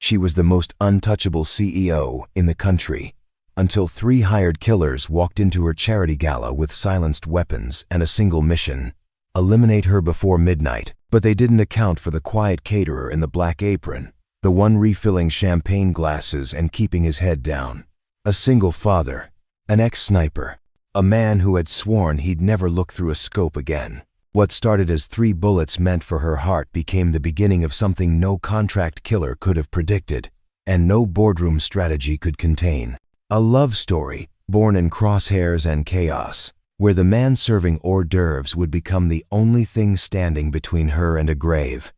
She was the most untouchable CEO in the country, until 3 hired killers walked into her charity gala with silenced weapons and a single mission: eliminate her before midnight. But they didn't account for the quiet caterer in the black apron, the one refilling champagne glasses and keeping his head down. A single father, an ex-sniper, a man who had sworn he'd never look through a scope again. What started as 3 bullets meant for her heart became the beginning of something no contract killer could have predicted, and no boardroom strategy could contain. A love story born in crosshairs and chaos, where the man serving hors d'oeuvres would become the only thing standing between her and a grave.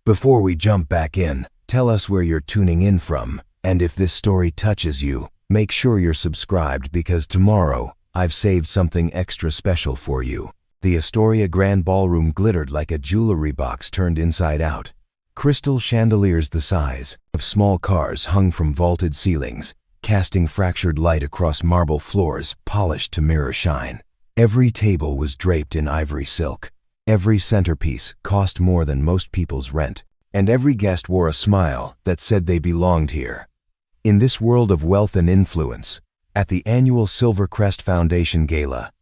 Before we jump back in, tell us where you're tuning in from, and if this story touches you, make sure you're subscribed, because tomorrow I've saved something extra special for you. The Astoria Grand Ballroom glittered like a jewelry box turned inside out. Crystal chandeliers the size of small cars hung from vaulted ceilings, casting fractured light across marble floors polished to mirror shine. Every table was draped in ivory silk. Every centerpiece cost more than most people's rent, and every guest wore a smile that said they belonged here. In this world of wealth and influence, at the annual Silvercrest Foundation Gala,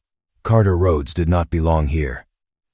Carter Rhodes did not belong here.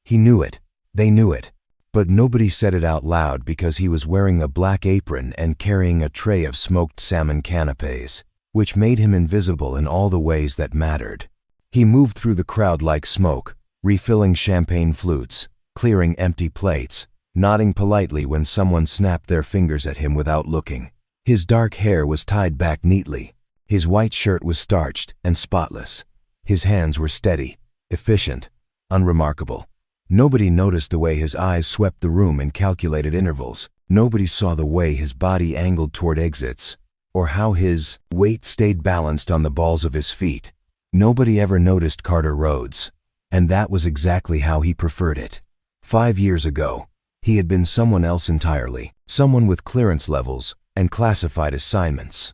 He knew it. They knew it. But nobody said it out loud because he was wearing a black apron and carrying a tray of smoked salmon canapes, which made him invisible in all the ways that mattered. He moved through the crowd like smoke, refilling champagne flutes, clearing empty plates, nodding politely when someone snapped their fingers at him without looking. His dark hair was tied back neatly. His white shirt was starched and spotless. His hands were steady, efficient, unremarkable. Nobody noticed the way his eyes swept the room in calculated intervals. Nobody saw the way his body angled toward exits, or how his weight stayed balanced on the balls of his feet. Nobody ever noticed Carter Rhodes, and that was exactly how he preferred it. 5 years ago, he had been someone else entirely, someone with clearance levels and classified assignments.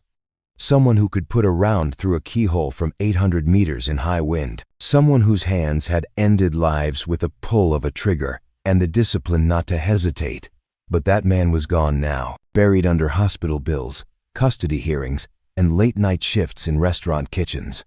Someone who could put a round through a keyhole from 800 meters in high wind. Someone whose hands had ended lives with a pull of a trigger and the discipline not to hesitate. But that man was gone now, buried under hospital bills, custody hearings, and late-night shifts in restaurant kitchens.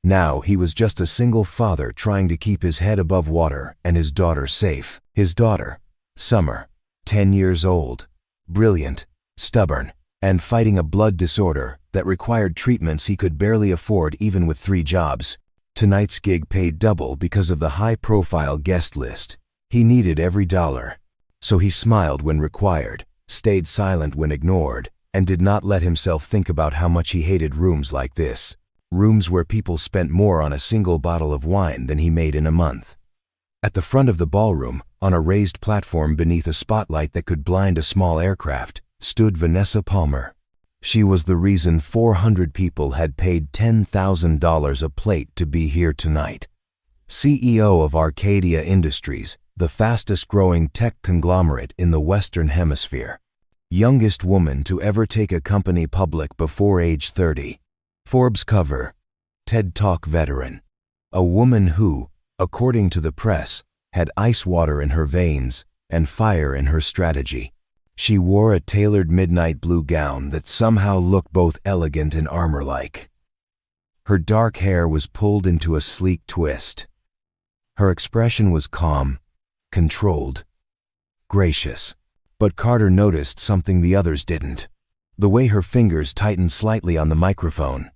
Now he was just a single father trying to keep his head above water and his daughter safe. His daughter, Summer, 10 years old, brilliant, stubborn, and fighting a blood disorder that required treatments he could barely afford even with 3 jobs. Tonight's gig paid double because of the high-profile guest list. He needed every dollar. So he smiled when required, stayed silent when ignored, and did not let himself think about how much he hated rooms like this. Rooms where people spent more on a single bottle of wine than he made in a month. At the front of the ballroom, on a raised platform beneath a spotlight that could blind a small aircraft, stood Vanessa Palmer. She was the reason 400 people had paid $10,000 a plate to be here tonight. CEO of Arcadia Industries, the fastest-growing tech conglomerate in the Western Hemisphere. Youngest woman to ever take a company public before age 30. Forbes cover. TED Talk veteran. A woman who, according to the press, had ice water in her veins and fire in her strategy. She wore a tailored midnight blue gown that somehow looked both elegant and armor-like. Her dark hair was pulled into a sleek twist. Her expression was calm, controlled, gracious. But Carter noticed something the others didn't. The way her fingers tightened slightly on the microphone.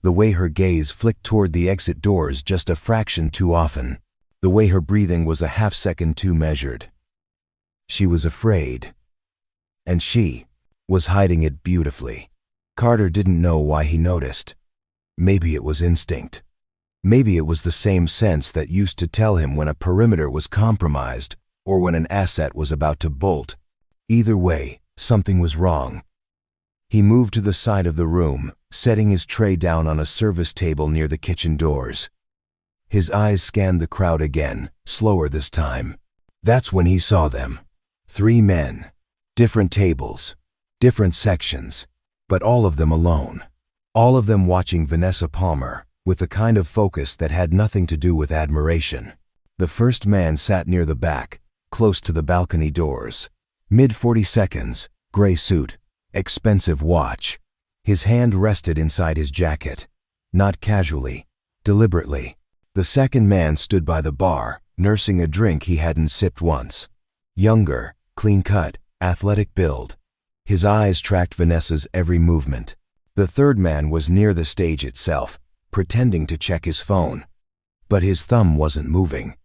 The way her gaze flicked toward the exit doors just a fraction too often. The way her breathing was a half-second too measured. She was afraid. And she was hiding it beautifully. Carter didn't know why he noticed. Maybe it was instinct. Maybe it was the same sense that used to tell him when a perimeter was compromised or when an asset was about to bolt. Either way, something was wrong. He moved to the side of the room, setting his tray down on a service table near the kitchen doors. His eyes scanned the crowd again, slower this time. That's when he saw them. 3 men. Different tables, different sections, but all of them alone. All of them watching Vanessa Palmer, with a kind of focus that had nothing to do with admiration. The first man sat near the back, close to the balcony doors. Mid-40 seconds, gray suit, expensive watch. His hand rested inside his jacket. Not casually, deliberately. The second man stood by the bar, nursing a drink he hadn't sipped once. Younger, clean-cut, athletic build. His eyes tracked Vanessa's every movement. The third man was near the stage itself, pretending to check his phone. But his thumb wasn't moving.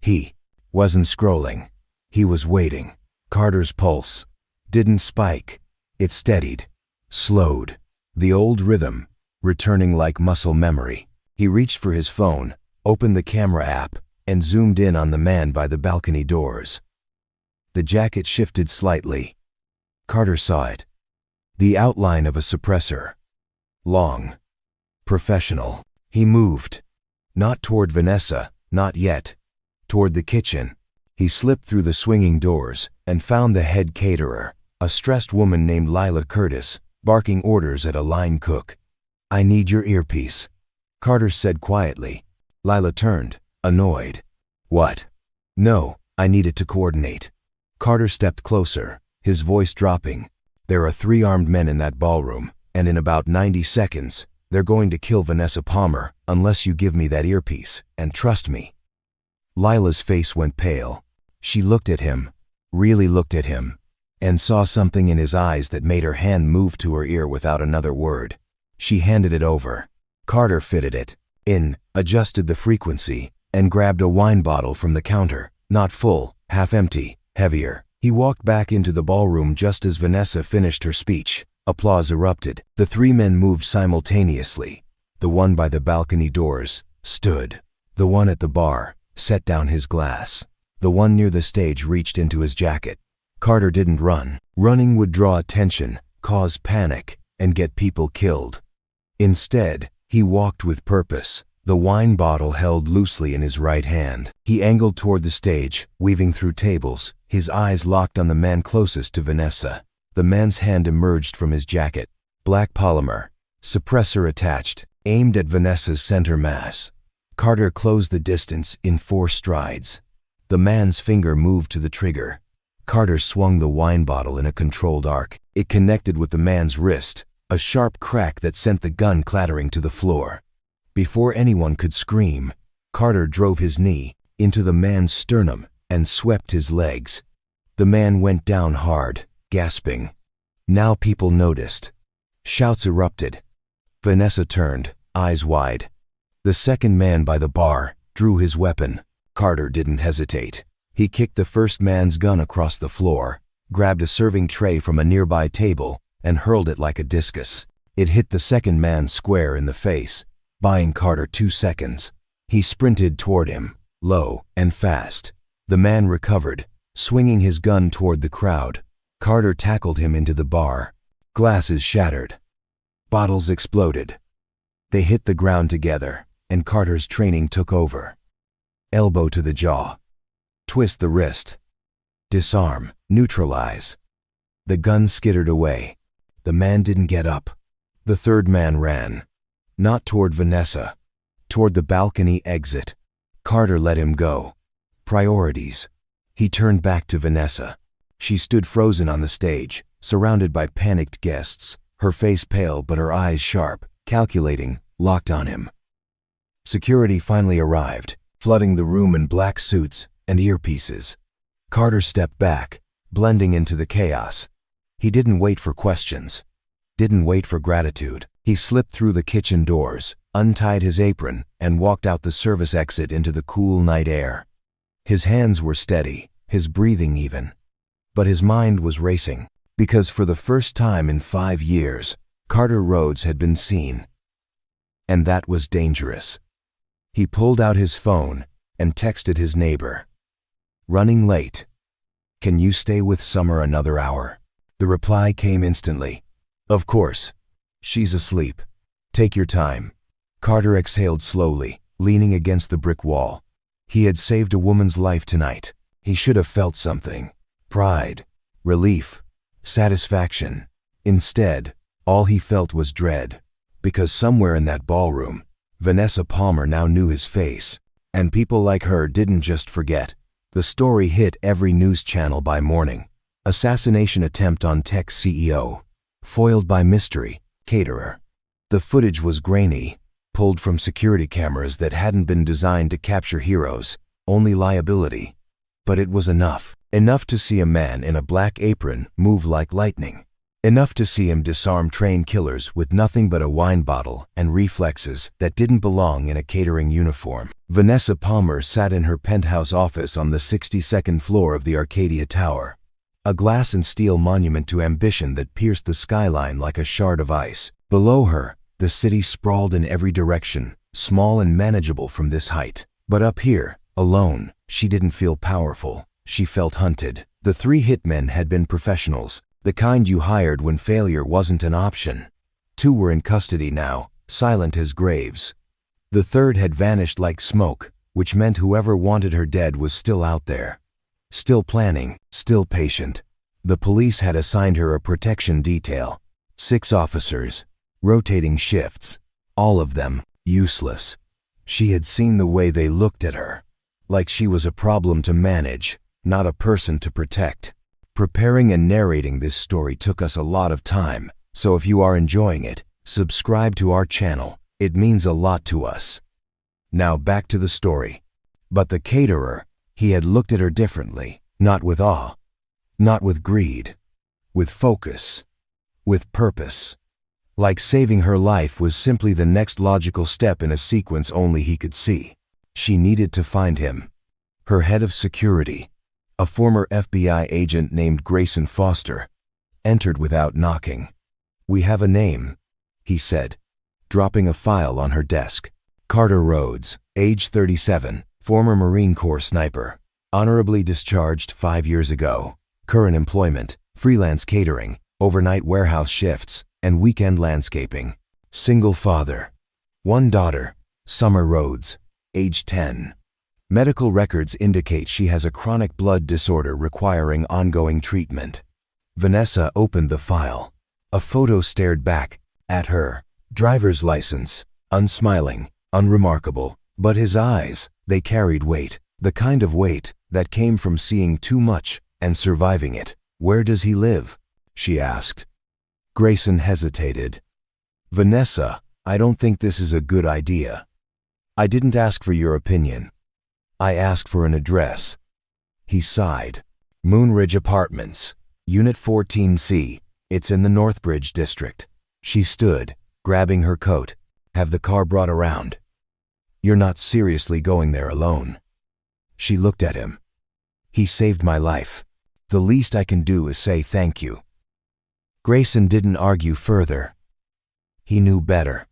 He wasn't scrolling. He was waiting. Carter's pulse didn't spike. It steadied, slowed. The old rhythm, returning like muscle memory. He reached for his phone, opened the camera app, and zoomed in on the man by the balcony doors. The jacket shifted slightly. Carter saw it. The outline of a suppressor. Long. Professional. He moved. Not toward Vanessa, not yet. Toward the kitchen. He slipped through the swinging doors and found the head caterer, a stressed woman named Lila Curtis, barking orders at a line cook. "I need your earpiece," Carter said quietly. Lila turned, annoyed. "What?" "No, I need it to coordinate." Carter stepped closer, his voice dropping. "There are 3 armed men in that ballroom, and in about 90 seconds, they're going to kill Vanessa Palmer unless you give me that earpiece, and trust me." Lila's face went pale. She looked at him, really looked at him, and saw something in his eyes that made her hand move to her ear without another word. She handed it over. Carter fitted it in, adjusted the frequency, and grabbed a wine bottle from the counter, not full, half empty, heavier. He walked back into the ballroom just as Vanessa finished her speech. Applause erupted. The 3 men moved simultaneously. The one by the balcony doors stood. The one at the bar set down his glass. The one near the stage reached into his jacket. Carter didn't run. Running would draw attention, cause panic, and get people killed. Instead, he walked with purpose, the wine bottle held loosely in his right hand. He angled toward the stage, weaving through tables, his eyes locked on the man closest to Vanessa. The man's hand emerged from his jacket. Black polymer, suppressor attached, aimed at Vanessa's center mass. Carter closed the distance in 4 strides. The man's finger moved to the trigger. Carter swung the wine bottle in a controlled arc. It connected with the man's wrist, a sharp crack that sent the gun clattering to the floor. Before anyone could scream, Carter drove his knee into the man's sternum and swept his legs. The man went down hard, gasping. Now people noticed. Shouts erupted. Vanessa turned, eyes wide. The second man by the bar drew his weapon. Carter didn't hesitate. He kicked the first man's gun across the floor, grabbed a serving tray from a nearby table, and hurled it like a discus. It hit the second man square in the face, buying Carter 2 seconds. He sprinted toward him, low and fast. The man recovered, swinging his gun toward the crowd. Carter tackled him into the bar. Glasses shattered. Bottles exploded. They hit the ground together, and Carter's training took over. Elbow to the jaw. Twist the wrist. Disarm. Neutralize. The gun skittered away. The man didn't get up. The third man ran. Not toward Vanessa. Toward the balcony exit. Carter let him go. Priorities. He turned back to Vanessa. She stood frozen on the stage, surrounded by panicked guests, her face pale but her eyes sharp, calculating, locked on him. Security finally arrived, flooding the room in black suits and earpieces. Carter stepped back, blending into the chaos. He didn't wait for questions. Didn't wait for gratitude. He slipped through the kitchen doors, untied his apron, and walked out the service exit into the cool night air. His hands were steady, his breathing even. But his mind was racing, because for the first time in 5 years, Carter Rhodes had been seen. And that was dangerous. He pulled out his phone and texted his neighbor. "Running late. Can you stay with Summer another hour?" The reply came instantly. "Of course. She's asleep. Take your time." Carter exhaled slowly, leaning against the brick wall. He had saved a woman's life tonight. He should have felt something. Pride, relief, satisfaction. Instead, all he felt was dread. Because somewhere in that ballroom, Vanessa Palmer now knew his face. And people like her didn't just forget. The story hit every news channel by morning. Assassination attempt on tech CEO. foiled by mystery, caterer. The footage was grainy, pulled from security cameras that hadn't been designed to capture heroes, only liability. But it was enough. Enough to see a man in a black apron move like lightning. Enough to see him disarm trained killers with nothing but a wine bottle and reflexes that didn't belong in a catering uniform. Vanessa Palmer sat in her penthouse office on the 62nd floor of the Arcadia Tower, a glass and steel monument to ambition that pierced the skyline like a shard of ice. Below her, the city sprawled in every direction, small and manageable from this height. But up here, alone, she didn't feel powerful. She felt hunted. The 3 hitmen had been professionals, the kind you hired when failure wasn't an option. 2 were in custody now, silent as graves. The 3rd had vanished like smoke, which meant whoever wanted her dead was still out there. Still planning, still patient. The police had assigned her a protection detail. 6 officers, rotating shifts, all of them useless. She had seen the way they looked at her, like she was a problem to manage, not a person to protect. Preparing and narrating this story took us a lot of time, so if you are enjoying it, subscribe to our channel. It means a lot to us. Now back to the story. But the caterer, he had looked at her differently, not with awe, not with greed, with focus, with purpose. Like saving her life was simply the next logical step in a sequence only he could see. She needed to find him. Her head of security, a former FBI agent named Grayson Foster, entered without knocking. "We have a name," he said, dropping a file on her desk. Carter Rhodes, age 37, former Marine Corps sniper, honorably discharged 5 years ago. Current employment, freelance catering, overnight warehouse shifts, and weekend landscaping. Single father. 1 daughter, Summer Rhodes, age 10. Medical records indicate she has a chronic blood disorder requiring ongoing treatment. Vanessa opened the file. A photo stared back at her. Driver's license, unsmiling, unremarkable. But his eyes, they carried weight. The kind of weight that came from seeing too much and surviving it. "Where does he live?" she asked. Grayson hesitated. "Vanessa, I don't think this is a good idea. I didn't ask for your opinion. I asked for an address." He sighed. "Moonridge Apartments, Unit 14C. It's in the Northbridge district." She stood, grabbing her coat. "Have the car brought around. You're not seriously going there alone." She looked at him. "He saved my life. The least I can do is say thank you." Grayson didn't argue further. He knew better.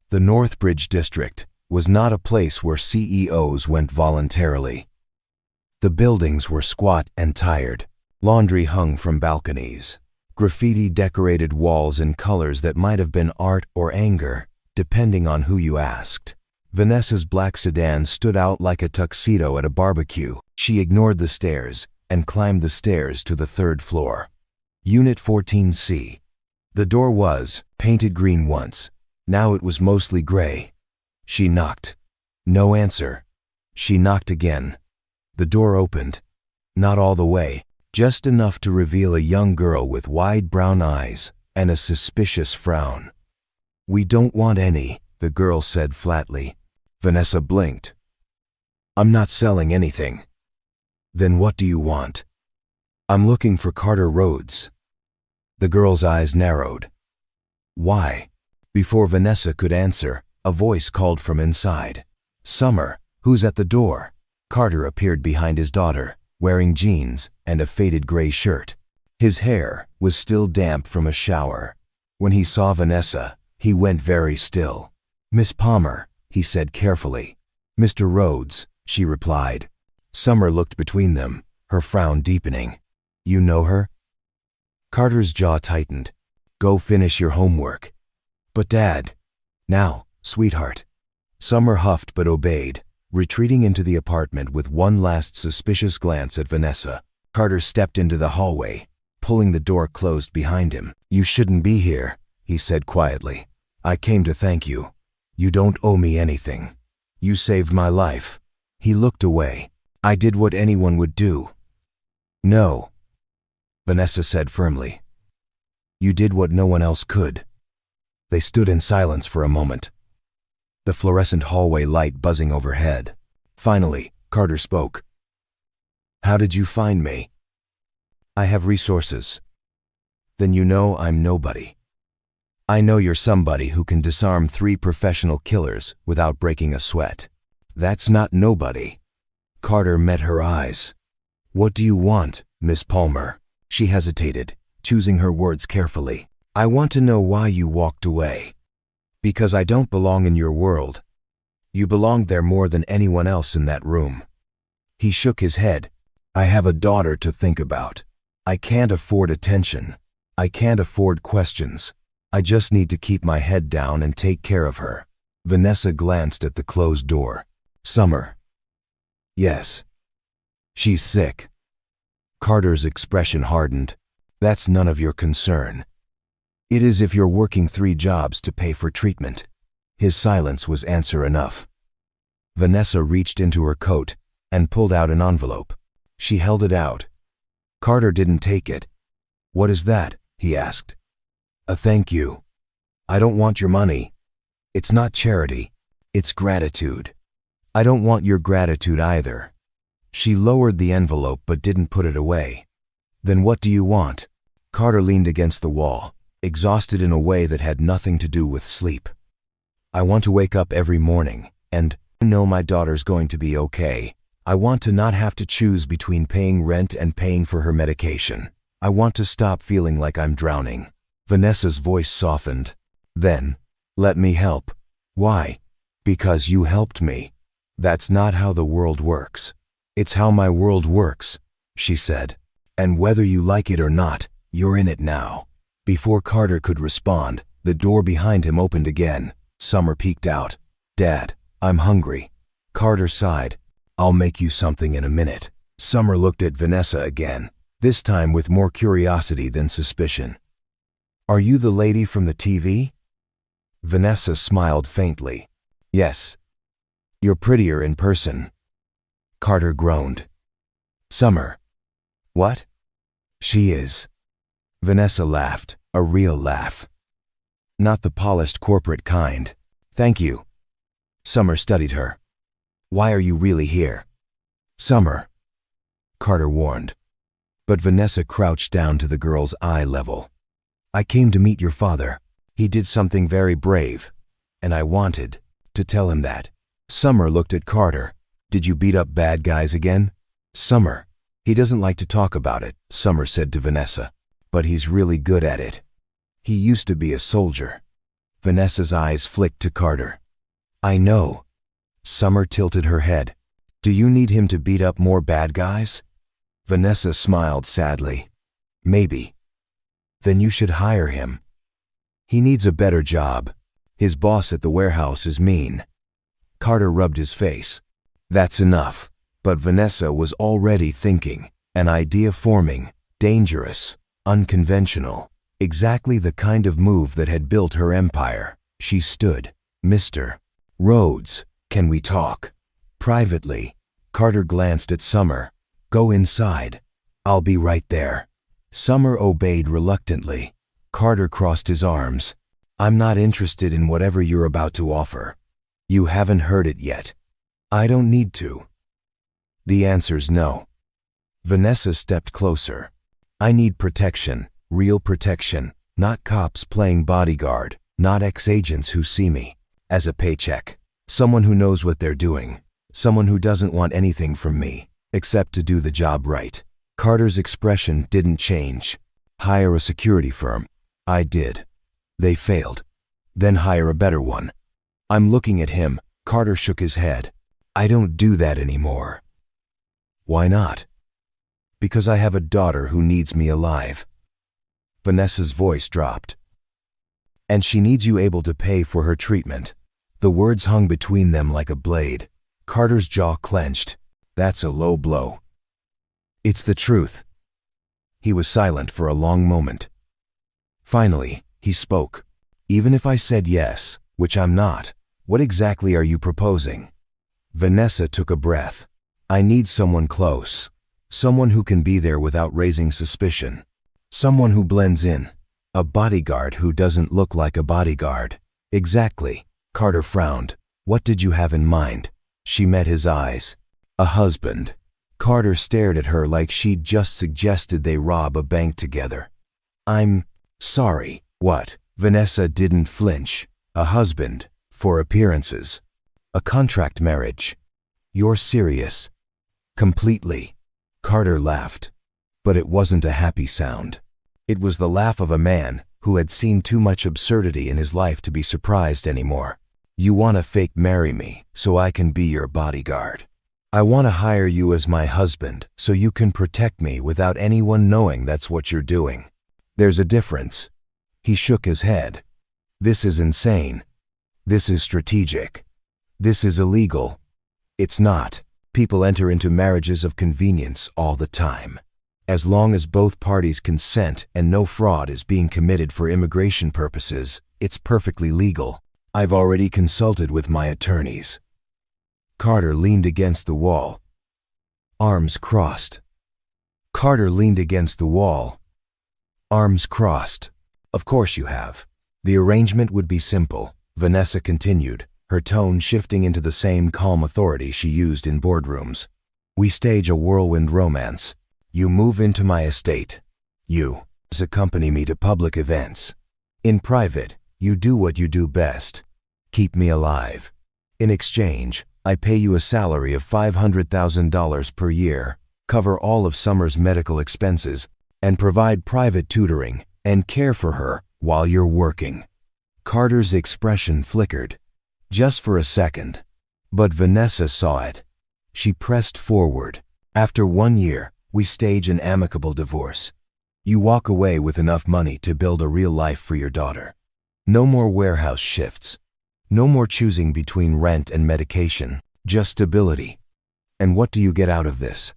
The Northbridge district was not a place where CEOs went voluntarily. The buildings were squat and tired. Laundry hung from balconies. Graffiti decorated walls in colors that might have been art or anger, depending on who you asked. Vanessa's black sedan stood out like a tuxedo at a barbecue. She ignored the stairs and climbed the stairs to the 3rd floor. Unit 14C. The door was painted green once. Now it was mostly gray. She knocked. No answer. She knocked again. The door opened. Not all the way, just enough to reveal a young girl with wide brown eyes and a suspicious frown. "We don't want any," the girl said flatly. Vanessa blinked. "I'm not selling anything." "Then what do you want?" "I'm looking for Carter Rhodes." The girl's eyes narrowed. "Why?" Before Vanessa could answer, a voice called from inside. "Summer, who's at the door?" Carter appeared behind his daughter, wearing jeans and a faded gray shirt. His hair was still damp from a shower. When he saw Vanessa, he went very still. "Miss Palmer," he said carefully. "Mr. Rhodes," she replied. Summer looked between them, her frown deepening. "You know her?" Carter's jaw tightened. "Go finish your homework." "But Dad." "Now, sweetheart." Summer huffed but obeyed, retreating into the apartment with one last suspicious glance at Vanessa. Carter stepped into the hallway, pulling the door closed behind him. "You shouldn't be here," he said quietly. "I came to thank you. You don't owe me anything. You saved my life." He looked away. "I did what anyone would do." "No," Vanessa said firmly. You did what no one else could." They stood in silence for a moment, the fluorescent hallway light buzzing overhead. Finally, Carter spoke. "How did you find me?" "I have resources." "Then you know I'm nobody." "I know you're somebody who can disarm 3 professional killers without breaking a sweat." "That's not nobody." Carter met her eyes. "What do you want, Miss Palmer?" She hesitated, choosing her words carefully. "I want to know why you walked away." "Because I don't belong in your world. You belonged there more than anyone else in that room." He shook his head. "I have a daughter to think about. I can't afford attention. I can't afford questions. I just need to keep my head down and take care of her." Vanessa glanced at the closed door. "Summer." "Yes." "She's sick." Carter's expression hardened. "That's none of your concern." "It is if you're working 3 jobs to pay for treatment." His silence was answer enough. Vanessa reached into her coat and pulled out an envelope. She held it out. Carter didn't take it. "What is that?" he asked. "A thank you. I don't want your money. It's not charity. It's gratitude." "I don't want your gratitude either." She lowered the envelope but didn't put it away. "Then what do you want?" Carter leaned against the wall, exhausted in a way that had nothing to do with sleep. "I want to wake up every morning and know my daughter's going to be okay. I want to not have to choose between paying rent and paying for her medication. I want to stop feeling like I'm drowning." Vanessa's voice softened. "Then, let me help." "Why?" "Because you helped me." "That's not how the world works." "It's how my world works," she said. "And whether you like it or not, you're in it now." Before Carter could respond, the door behind him opened again. Summer peeked out. "Dad, I'm hungry." Carter sighed. "I'll make you something in a minute." Summer looked at Vanessa again, this time with more curiosity than suspicion. "Are you the lady from the TV?" Vanessa smiled faintly. "Yes." "You're prettier in person." Carter groaned. "Summer." "What?" "She is." Vanessa laughed, a real laugh. Not the polished corporate kind. "Thank you." Summer studied her. "Why are you really here?" "Summer," Carter warned. But Vanessa crouched down to the girl's eye level. "I came to meet your father. He did something very brave, and I wanted to tell him that." Summer looked at Carter. "Did you beat up bad guys again?" "Summer, he doesn't like to talk about it," Summer said to Vanessa. "But he's really good at it. He used to be a soldier." Vanessa's eyes flicked to Carter. "I know." Summer tilted her head. "Do you need him to beat up more bad guys?" Vanessa smiled sadly. "Maybe." "Then you should hire him. He needs a better job. His boss at the warehouse is mean." Carter rubbed his face. "That's enough." But Vanessa was already thinking, an idea forming, dangerous, unconventional, exactly the kind of move that had built her empire. She stood. "Mr. Rhodes, can we talk?" Privately, Carter glanced at Summer. "Go inside. I'll be right there." Summer obeyed reluctantly. Carter crossed his arms. "I'm not interested in whatever you're about to offer. You haven't heard it yet." "I don't need to." "The answer's no." Vanessa stepped closer. "I need protection, real protection, not cops playing bodyguard, not ex-agents who see me as a paycheck. Someone who knows what they're doing, someone who doesn't want anything from me, except to do the job right." Carter's expression didn't change. "Hire a security firm." "I did. They failed." "Then hire a better one." "I'm looking at him." Carter shook his head. "I don't do that anymore." "Why not?" "Because I have a daughter who needs me alive." Vanessa's voice dropped. "And she needs you able to pay for her treatment." The words hung between them like a blade. Carter's jaw clenched. "That's a low blow." "It's the truth." He was silent for a long moment. Finally, he spoke. "Even if I said yes, which I'm not, what exactly are you proposing?" Vanessa took a breath. "I need someone close. Someone who can be there without raising suspicion. Someone who blends in. A bodyguard who doesn't look like a bodyguard. Exactly. Carter frowned. What did you have in mind? She met his eyes. A husband. Carter stared at her like she'd just suggested they rob a bank together. I'm sorry. What? Vanessa didn't flinch. A husband. For appearances. A contract marriage. You're serious. Completely. Carter laughed. But it wasn't a happy sound. It was the laugh of a man who had seen too much absurdity in his life to be surprised anymore. You want to fake marry me so I can be your bodyguard. I want to hire you as my husband so you can protect me without anyone knowing that's what you're doing. There's a difference. He shook his head. This is insane. This is strategic. This is illegal. It's not. People enter into marriages of convenience all the time. As long as both parties consent and no fraud is being committed for immigration purposes, it's perfectly legal. I've already consulted with my attorneys. Carter leaned against the wall. Arms crossed. Carter leaned against the wall. Arms crossed. Of course you have. The arrangement would be simple, Vanessa continued, her tone shifting into the same calm authority she used in boardrooms. We stage a whirlwind romance. You move into my estate. You accompany me to public events. In private, you do what you do best. Keep me alive. In exchange, I pay you a salary of $500,000 per year, cover all of Summer's medical expenses, and provide private tutoring and care for her while you're working. Carter's expression flickered. Just for a second. But Vanessa saw it. She pressed forward. After 1 year, we stage an amicable divorce. You walk away with enough money to build a real life for your daughter. No more warehouse shifts. No more choosing between rent and medication. Just stability. And what do you get out of this?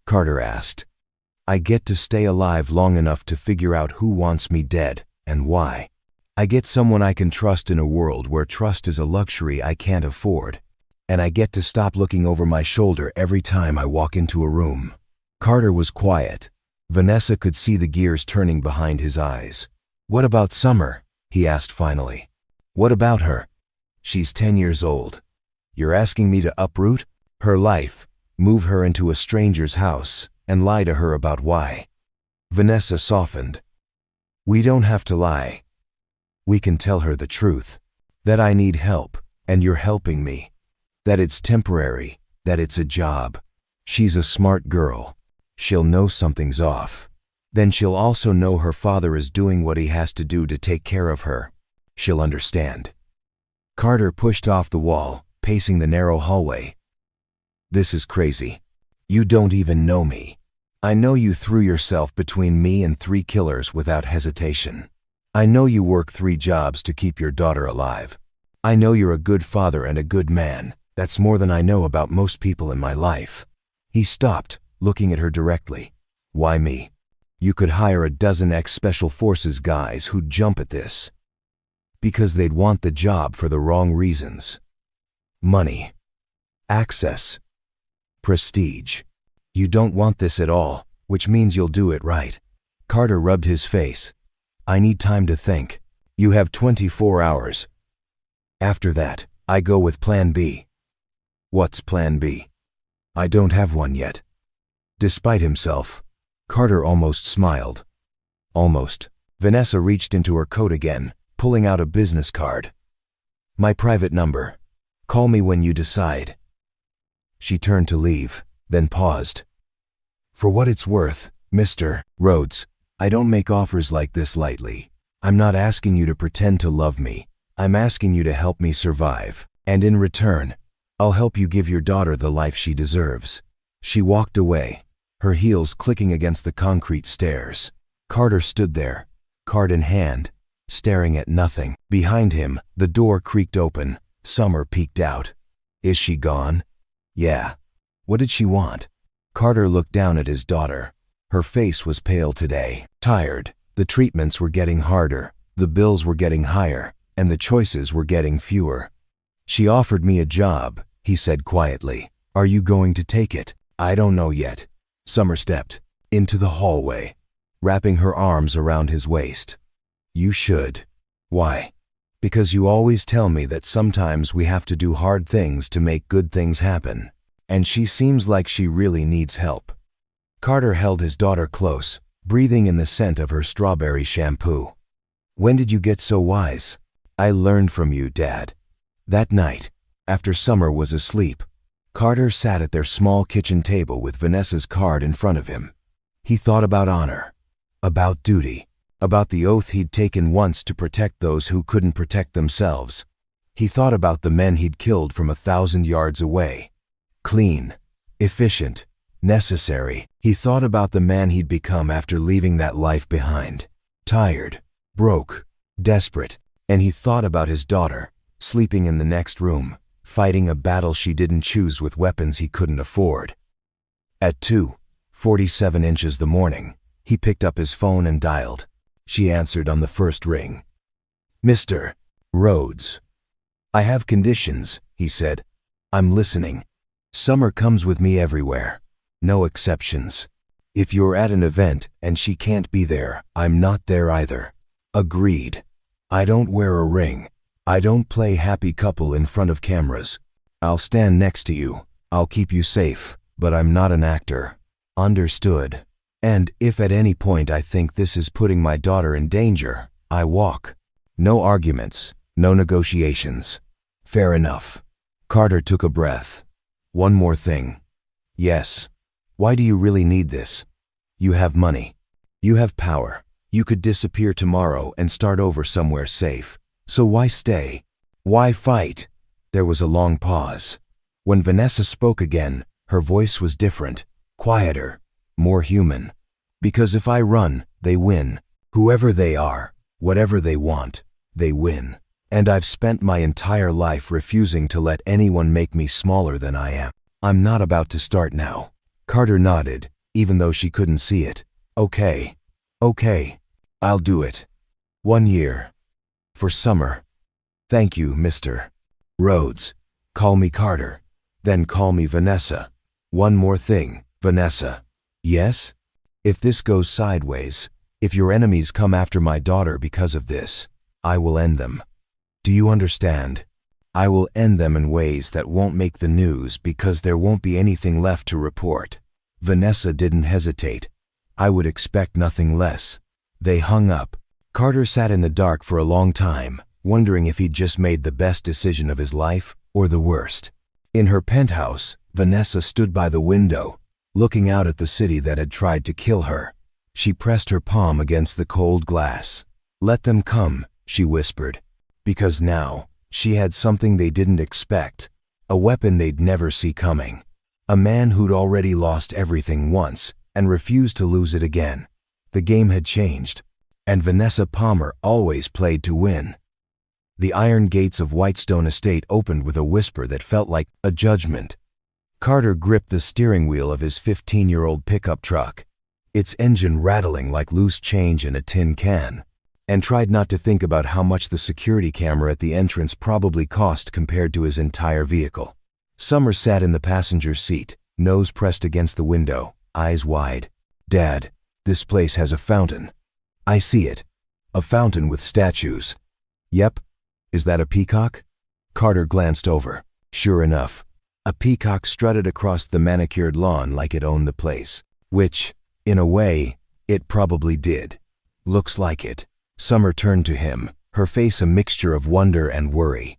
Carter asked. I get to stay alive long enough to figure out who wants me dead and why. I get someone I can trust in a world where trust is a luxury I can't afford. And I get to stop looking over my shoulder every time I walk into a room. Carter was quiet. Vanessa could see the gears turning behind his eyes. What about Summer? He asked finally. What about her? She's 10 years old. You're asking me to uproot her life, move her into a stranger's house, and lie to her about why? Vanessa softened. We don't have to lie. We can tell her the truth. That I need help, and you're helping me. That it's temporary, that it's a job. She's a smart girl. She'll know something's off. Then she'll also know her father is doing what he has to do to take care of her. She'll understand. Carter pushed off the wall, pacing the narrow hallway. This is crazy. You don't even know me. I know you threw yourself between me and 3 killers without hesitation. I know you work 3 jobs to keep your daughter alive. I know you're a good father and a good man. That's more than I know about most people in my life. He stopped, looking at her directly. Why me? You could hire a dozen ex-Special Forces guys who'd jump at this. Because they'd want the job for the wrong reasons. Money. Access. Prestige. You don't want this at all, which means you'll do it right. Carter rubbed his face. I need time to think. You have 24 hours. After that, I go with Plan B. What's Plan B? I don't have one yet. Despite himself, Carter almost smiled. Almost. Vanessa reached into her coat again, pulling out a business card. My private number. Call me when you decide. She turned to leave, then paused. For what it's worth, Mr. Rhodes, I don't make offers like this lightly. I'm not asking you to pretend to love me. I'm asking you to help me survive. And in return, I'll help you give your daughter the life she deserves. She walked away, her heels clicking against the concrete stairs. Carter stood there, card in hand, staring at nothing. Behind him, the door creaked open. Summer peeked out. Is she gone? Yeah. What did she want? Carter looked down at his daughter. Her face was pale today, tired. The treatments were getting harder, the bills were getting higher, and the choices were getting fewer. She offered me a job, he said quietly. Are you going to take it? I don't know yet. Summer stepped into the hallway, wrapping her arms around his waist. You should. Why? Because you always tell me that sometimes we have to do hard things to make good things happen. And she seems like she really needs help. Carter held his daughter close, breathing in the scent of her strawberry shampoo. When did you get so wise? I learned from you, Dad. That night, after Summer was asleep, Carter sat at their small kitchen table with Vanessa's card in front of him. He thought about honor, about duty, about the oath he'd taken once to protect those who couldn't protect themselves. He thought about the men he'd killed from 1,000 yards away. Clean, efficient, necessary. He thought about the man he'd become after leaving that life behind. Tired, broke, desperate. And he thought about his daughter, sleeping in the next room, fighting a battle she didn't choose with weapons he couldn't afford. At 2:47 inches the morning, he picked up his phone and dialed. She answered on the first ring. Mr. Rhodes. I have conditions, he said. I'm listening. Summer comes with me everywhere. No exceptions. If you're at an event and she can't be there, I'm not there either. Agreed. I don't wear a ring. I don't play happy couple in front of cameras. I'll stand next to you. I'll keep you safe, but I'm not an actor. Understood. And if at any point I think this is putting my daughter in danger, I walk. No arguments, no negotiations. Fair enough. Carter took a breath. One more thing. Yes. Why do you really need this? You have money. You have power. You could disappear tomorrow and start over somewhere safe. So why stay? Why fight? There was a long pause. When Vanessa spoke again, her voice was different, quieter, more human. Because if I run, they win. Whoever they are, whatever they want, they win. And I've spent my entire life refusing to let anyone make me smaller than I am. I'm not about to start now. Carter nodded, even though she couldn't see it. Okay. Okay. I'll do it. 1 year. For Summer. Thank you, Mr. Rhodes. Call me Carter. Then call me Vanessa. One more thing, Vanessa. Yes? If this goes sideways, if your enemies come after my daughter because of this, I will end them. Do you understand? I will end them in ways that won't make the news because there won't be anything left to report. Vanessa didn't hesitate. I would expect nothing less. They hung up. Carter sat in the dark for a long time, wondering if he'd just made the best decision of his life or the worst. In her penthouse, Vanessa stood by the window, looking out at the city that had tried to kill her. She pressed her palm against the cold glass. Let them come, she whispered. Because now, she had something they didn't expect, a weapon they'd never see coming. A man who'd already lost everything once and refused to lose it again. The game had changed, and Vanessa Palmer always played to win. The iron gates of Whitestone Estate opened with a whisper that felt like a judgment. Carter gripped the steering wheel of his 15-year-old pickup truck, its engine rattling like loose change in a tin can, and tried not to think about how much the security camera at the entrance probably cost compared to his entire vehicle. Summer sat in the passenger seat, nose pressed against the window, eyes wide. Dad, this place has a fountain. I see it. A fountain with statues. Yep. Is that a peacock? Carter glanced over. Sure enough, a peacock strutted across the manicured lawn like it owned the place. Which, in a way, it probably did. Looks like it. Summer turned to him, her face a mixture of wonder and worry.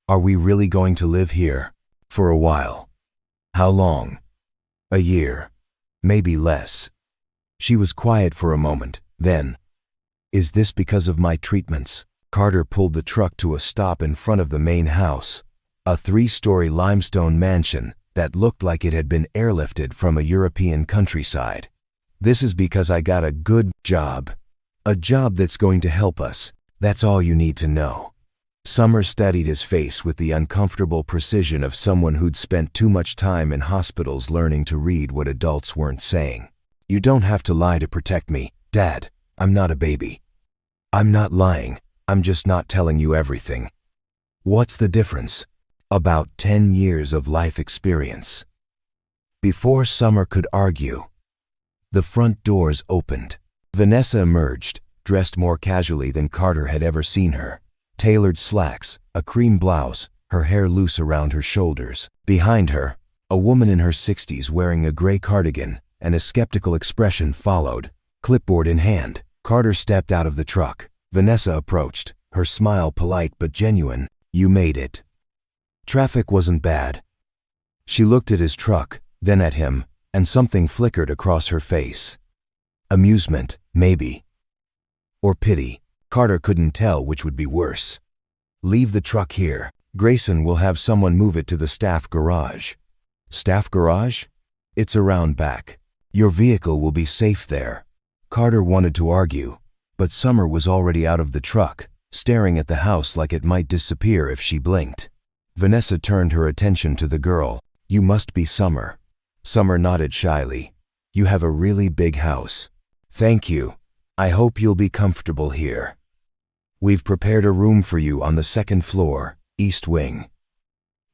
Are we really going to live here? For a while. How long? A year. Maybe less. She was quiet for a moment, then. Is this because of my treatments? Carter pulled the truck to a stop in front of the main house, a 3-story limestone mansion that looked like it had been airlifted from a European countryside. This is because I got a good job. A job that's going to help us. That's all you need to know. Summer studied his face with the uncomfortable precision of someone who'd spent too much time in hospitals learning to read what adults weren't saying. You don't have to lie to protect me, Dad. I'm not a baby. I'm not lying. I'm just not telling you everything. What's the difference? About 10 years of life experience. Before Summer could argue, the front doors opened. Vanessa emerged, dressed more casually than Carter had ever seen her. Tailored slacks, a cream blouse, her hair loose around her shoulders. Behind her, a woman in her 60s wearing a gray cardigan, and a skeptical expression followed. Clipboard in hand, Carter stepped out of the truck. Vanessa approached, her smile polite but genuine. "You made it." Traffic wasn't bad. She looked at his truck, then at him, and something flickered across her face. Amusement, maybe. Or pity. Carter couldn't tell which would be worse. "Leave the truck here. Grayson will have someone move it to the staff garage." "Staff garage?" "It's around back. Your vehicle will be safe there." Carter wanted to argue, but Summer was already out of the truck, staring at the house like it might disappear if she blinked. Vanessa turned her attention to the girl. "You must be Summer." Summer nodded shyly. "You have a really big house." "Thank you. I hope you'll be comfortable here. We've prepared a room for you on the second floor, East Wing.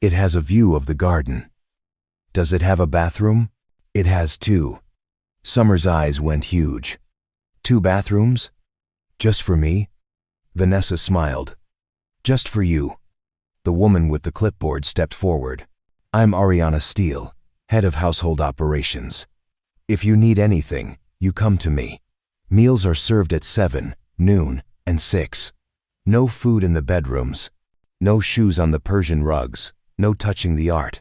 It has a view of the garden." "Does it have a bathroom?" "It has two." Summer's eyes went huge. "2 bathrooms? Just for me?" Vanessa smiled. "Just for you." The woman with the clipboard stepped forward. "I'm Ariana Steele, head of household operations. If you need anything, you come to me. Meals are served at 7, noon, and 6. No food in the bedrooms. No shoes on the Persian rugs. No touching the art.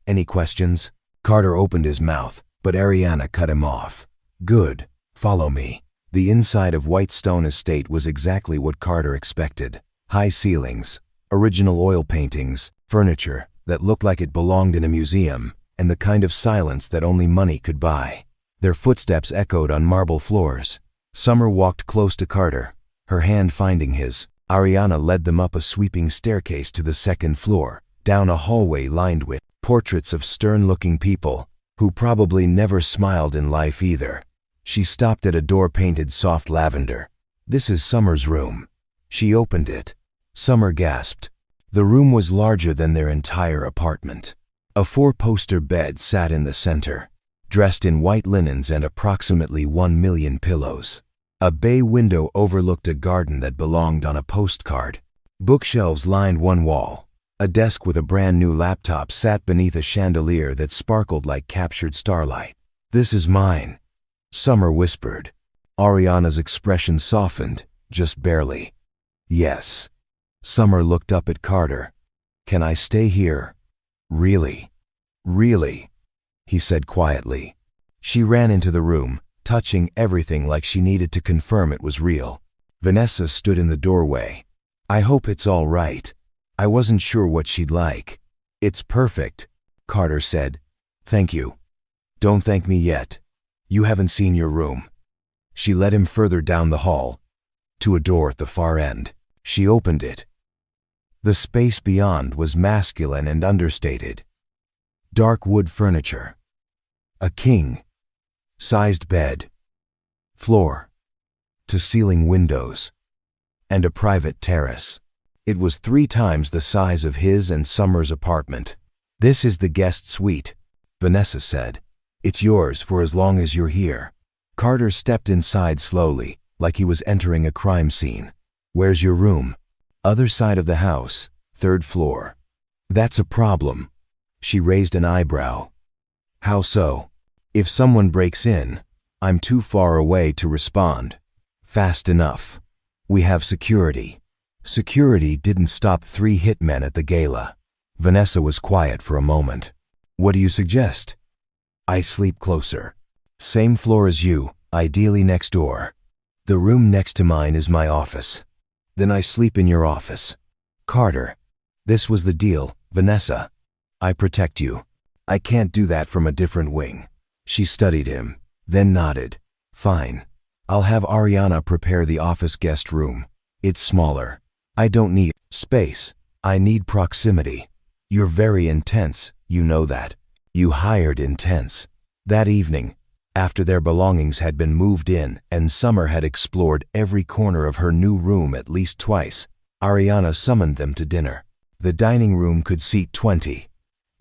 Any questions?" Carter opened his mouth, but Ariana cut him off. "Good. Follow me." The inside of Whitestone Estate was exactly what Carter expected. High ceilings, original oil paintings, furniture that looked like it belonged in a museum, and the kind of silence that only money could buy. Their footsteps echoed on marble floors. Summer walked close to Carter, her hand finding his. Ariana led them up a sweeping staircase to the second floor, down a hallway lined with portraits of stern-looking people who probably never smiled in life either. She stopped at a door painted soft lavender. "This is Summer's room." She opened it. Summer gasped. The room was larger than their entire apartment. A 4-poster bed sat in the center, dressed in white linens and approximately 1 million pillows. A bay window overlooked a garden that belonged on a postcard. Bookshelves lined one wall. A desk with a brand new laptop sat beneath a chandelier that sparkled like captured starlight. "This is mine," Summer whispered. Ariana's expression softened, just barely. "Yes." Summer looked up at Carter. "Can I stay here?" "Really? Really?" he said quietly. She ran into the room, touching everything like she needed to confirm it was real. Vanessa stood in the doorway. "I hope it's all right. I wasn't sure what she'd like." "It's perfect," Carter said. "Thank you." "Don't thank me yet. You haven't seen your room." She led him further down the hall, to a door at the far end. She opened it. The space beyond was masculine and understated. Dark wood furniture. A king-sized bed. Floor-to-ceiling windows. And a private terrace. It was 3 times the size of his and Summer's apartment. "This is the guest suite," Vanessa said. "It's yours for as long as you're here." Carter stepped inside slowly, like he was entering a crime scene. "Where's your room?" "Other side of the house, 3rd floor." "That's a problem." She raised an eyebrow. "How so?" "If someone breaks in, I'm too far away to respond fast enough. We have security." Security didn't stop 3 hitmen at the gala. Vanessa was quiet for a moment. "What do you suggest?" "I sleep closer. Same floor as you, ideally next door. The room next to mine is my office. Then I sleep in your office." "Carter, this was the deal, Vanessa. I protect you. I can't do that from a different wing." She studied him, then nodded. "Fine. I'll have Ariana prepare the office guest room. It's smaller. I don't need space. I need proximity. You're very intense, you know that." You hired intense. That evening, after their belongings had been moved in and Summer had explored every corner of her new room at least twice, Ariana summoned them to dinner. The dining room could seat 20.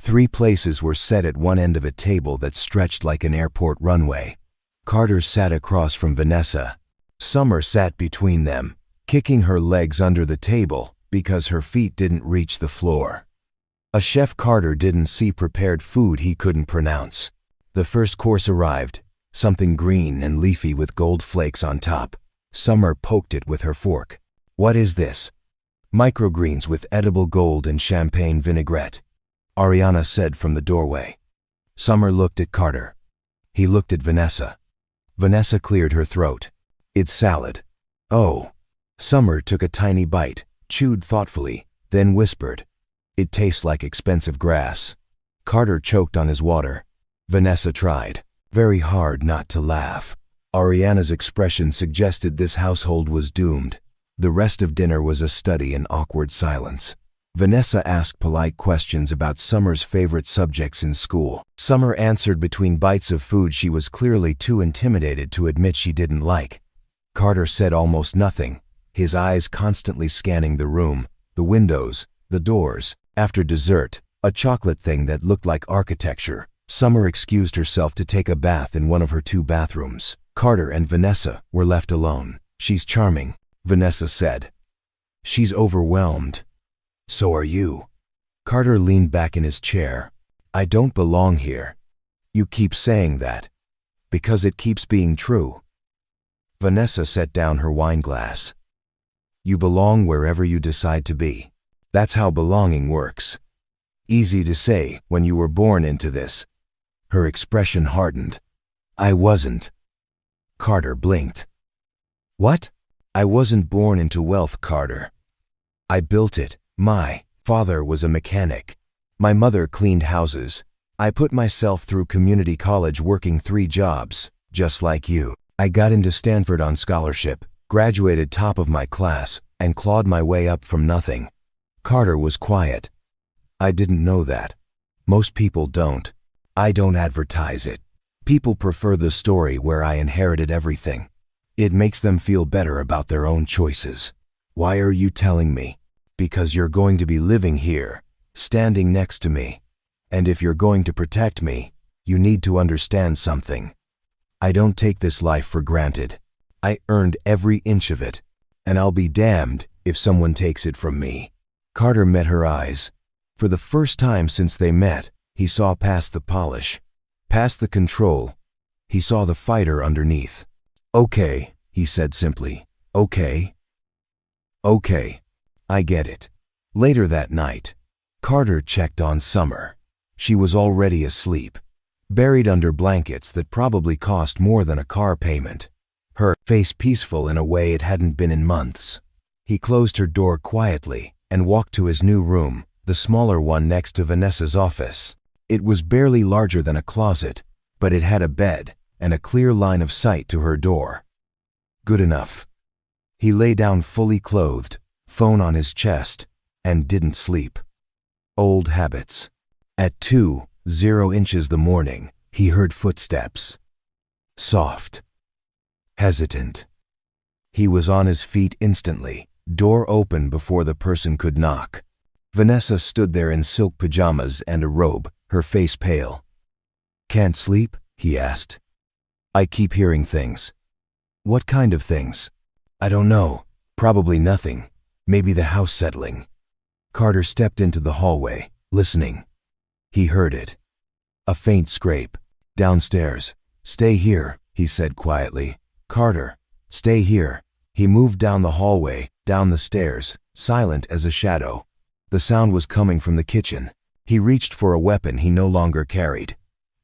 3 places were set at one end of a table that stretched like an airport runway. Carter sat across from Vanessa, Summer sat between them, kicking her legs under the table because her feet didn't reach the floor. A chef Carter didn't see prepared food he couldn't pronounce. The first course arrived, something green and leafy with gold flakes on top. Summer poked it with her fork. "What is this?" "Microgreens with edible gold and champagne vinaigrette," Ariana said from the doorway. Summer looked at Carter. He looked at Vanessa. Vanessa cleared her throat. "It's salad." "Oh." Summer took a tiny bite, chewed thoughtfully, then whispered, "It tastes like expensive grass." Carter choked on his water. Vanessa tried very hard not to laugh. Ariana's expression suggested this household was doomed. The rest of dinner was a study in awkward silence. Vanessa asked polite questions about Summer's favorite subjects in school. Summer answered between bites of food she was clearly too intimidated to admit she didn't like. Carter said almost nothing, his eyes constantly scanning the room, the windows, the doors. After dessert, a chocolate thing that looked like architecture, Summer excused herself to take a bath in one of her 2 bathrooms. Carter and Vanessa were left alone. "She's charming," Vanessa said. "She's overwhelmed." "So are you." Carter leaned back in his chair. "I don't belong here." "You keep saying that." "Because it keeps being true." Vanessa set down her wine glass. "You belong wherever you decide to be. That's how belonging works. Easy to say when you were born into this." Her expression hardened. "I wasn't." Carter blinked. "What?" "I wasn't born into wealth, Carter. I built it. My father was a mechanic. My mother cleaned houses. I put myself through community college working 3 jobs, just like you. I got into Stanford on scholarship, graduated top of my class, and clawed my way up from nothing." Carter was quiet. "I didn't know that. Most people don't. I don't advertise it. People prefer the story where I inherited everything. It makes them feel better about their own choices. Why are you telling me? Because you're going to be living here, standing next to me. And if you're going to protect me, you need to understand something. I don't take this life for granted. I earned every inch of it, and I'll be damned if someone takes it from me." Carter met her eyes. For the first time since they met, he saw past the polish, past the control. He saw the fighter underneath. "Okay," he said simply. "Okay. Okay. I get it." Later that night, Carter checked on Summer. She was already asleep, buried under blankets that probably cost more than a car payment. Her face peaceful in a way it hadn't been in months. He closed her door quietly and walked to his new room, the smaller one next to Vanessa's office. It was barely larger than a closet, but it had a bed and a clear line of sight to her door. Good enough. He lay down fully clothed, phone on his chest, and didn't sleep. Old habits. At 2:00 the morning, he heard footsteps. Soft. Hesitant. He was on his feet instantly, door open before the person could knock. Vanessa stood there in silk pajamas and a robe, her face pale. "Can't sleep?" he asked. "I keep hearing things." "What kind of things?" "I don't know. Probably nothing. Maybe the house settling." Carter stepped into the hallway, listening. He heard it. A faint scrape. "Downstairs." "Stay here," he said quietly. "Carter, stay here." He moved down the hallway, down the stairs, silent as a shadow. The sound was coming from the kitchen. He reached for a weapon he no longer carried,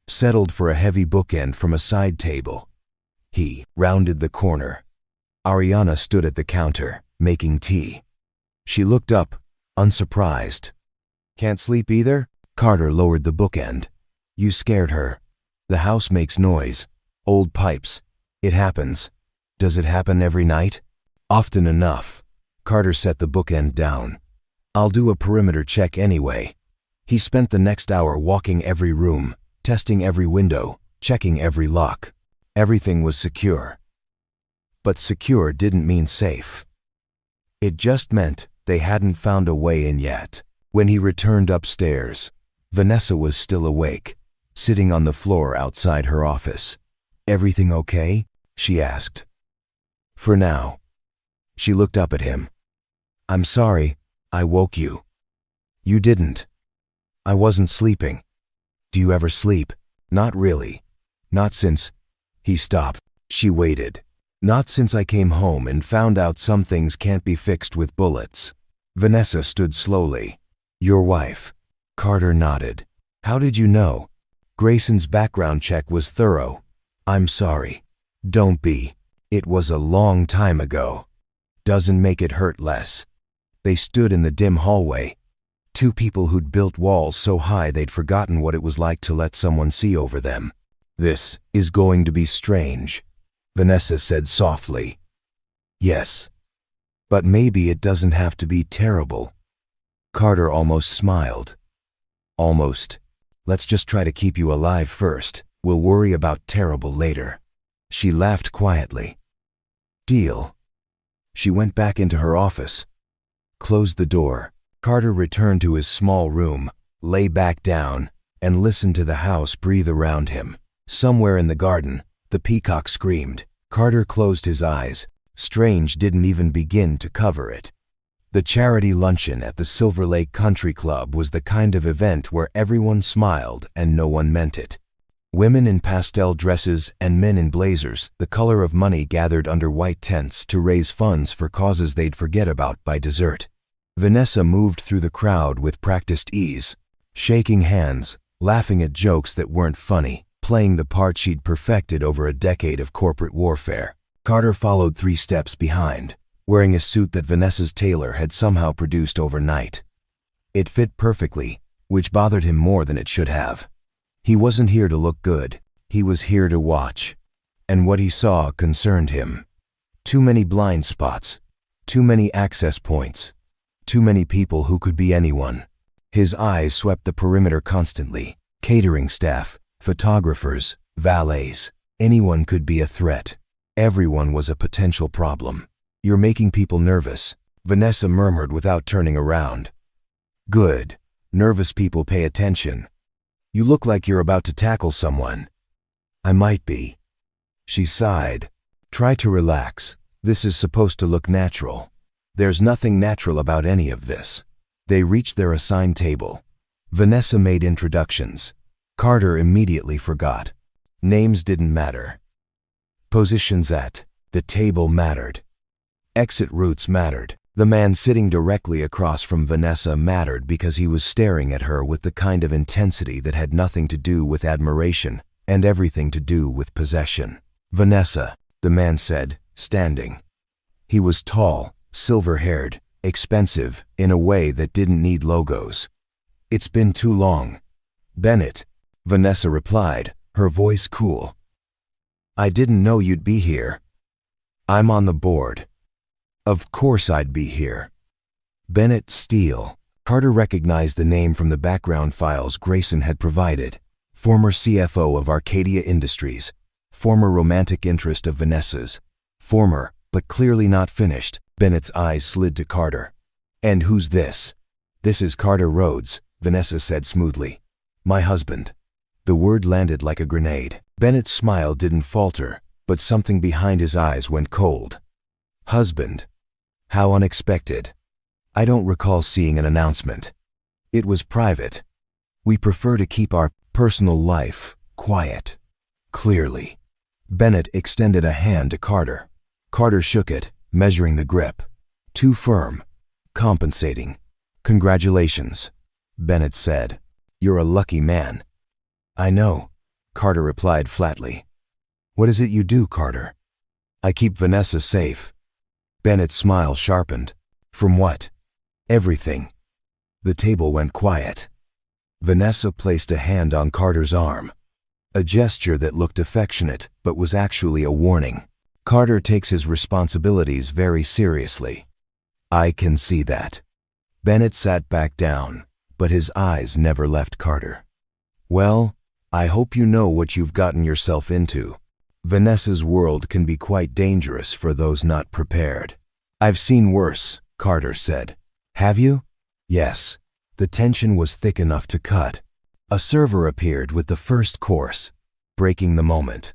settled for a heavy bookend from a side table. He rounded the corner. Ariana stood at the counter, making tea. She looked up, unsurprised. "Can't sleep either?" Carter lowered the bookend. "You scared her. The house makes noise. Old pipes. It happens." "Does it happen every night?" "Often enough." Carter set the bookend down. "I'll do a perimeter check anyway." He spent the next hour walking every room, testing every window, checking every lock. Everything was secure. But secure didn't mean safe. It just meant they hadn't found a way in yet. When he returned upstairs, Vanessa was still awake, sitting on the floor outside her office. "Everything okay?" she asked. For now. She looked up at him. I'm sorry, I woke you. You didn't. I wasn't sleeping. Do you ever sleep? Not really. Not since. He stopped. She waited. Not since I came home and found out some things can't be fixed with bullets. Vanessa stood slowly. Your wife. Carter nodded. How did you know? Grayson's background check was thorough. I'm sorry. Don't be. It was a long time ago. Doesn't make it hurt less. They stood in the dim hallway. Two people who'd built walls so high they'd forgotten what it was like to let someone see over them. This is going to be strange, Vanessa said softly. Yes. But maybe it doesn't have to be terrible. Carter almost smiled. Almost. Let's just try to keep you alive first. We'll worry about terrible later. She laughed quietly. Deal. She went back into her office. Closed the door. Carter returned to his small room, lay back down, and listened to the house breathe around him. Somewhere in the garden, the peacock screamed. Carter closed his eyes. Strange didn't even begin to cover it. The charity luncheon at the Silver Lake Country Club was the kind of event where everyone smiled and no one meant it. Women in pastel dresses and men in blazers, the color of money, gathered under white tents to raise funds for causes they'd forget about by dessert. Vanessa moved through the crowd with practiced ease, shaking hands, laughing at jokes that weren't funny, playing the part she'd perfected over a decade of corporate warfare. Carter followed 3 steps behind, wearing a suit that Vanessa's tailor had somehow produced overnight. It fit perfectly, which bothered him more than it should have. He wasn't here to look good, he was here to watch. And what he saw concerned him. Too many blind spots, too many access points, too many people who could be anyone. His eyes swept the perimeter constantly. Catering staff, photographers, valets. Anyone could be a threat. Everyone was a potential problem. You're making people nervous, Vanessa murmured without turning around. Good. Nervous people pay attention. You look like you're about to tackle someone. I might be. She sighed. Try to relax. This is supposed to look natural. There's nothing natural about any of this. They reached their assigned table. Vanessa made introductions. Carter immediately forgot. Names didn't matter. Positions at the table mattered. Exit routes mattered. The man sitting directly across from Vanessa mattered because he was staring at her with the kind of intensity that had nothing to do with admiration and everything to do with possession. Vanessa, the man said, standing. He was tall, silver-haired, expensive in a way that didn't need logos. It's been too long. Bennett, Vanessa replied, her voice cool. I didn't know you'd be here. I'm on the board. Of course I'd be here. Bennett Steele. Carter recognized the name from the background files Grayson had provided. Former CFO of Arcadia Industries. Former romantic interest of Vanessa's. Former, but clearly not finished. Bennett's eyes slid to Carter. And who's this? This is Carter Rhodes, Vanessa said smoothly. My husband. The word landed like a grenade. Bennett's smile didn't falter, but something behind his eyes went cold. Husband. How unexpected. I don't recall seeing an announcement. It was private. We prefer to keep our personal life quiet. Clearly. Bennett extended a hand to Carter. Carter shook it, measuring the grip. Too firm. Compensating. Congratulations, Bennett said. You're a lucky man. I know, Carter replied flatly. What is it you do, Carter? I keep Vanessa safe. Bennett's smile sharpened. From what? Everything. The table went quiet. Vanessa placed a hand on Carter's arm. A gesture that looked affectionate, but was actually a warning. Carter takes his responsibilities very seriously. I can see that. Bennett sat back down, but his eyes never left Carter. Well, I hope you know what you've gotten yourself into. Vanessa's world can be quite dangerous for those not prepared. I've seen worse, Carter said. Have you? Yes. The tension was thick enough to cut. A server appeared with the first course, breaking the moment.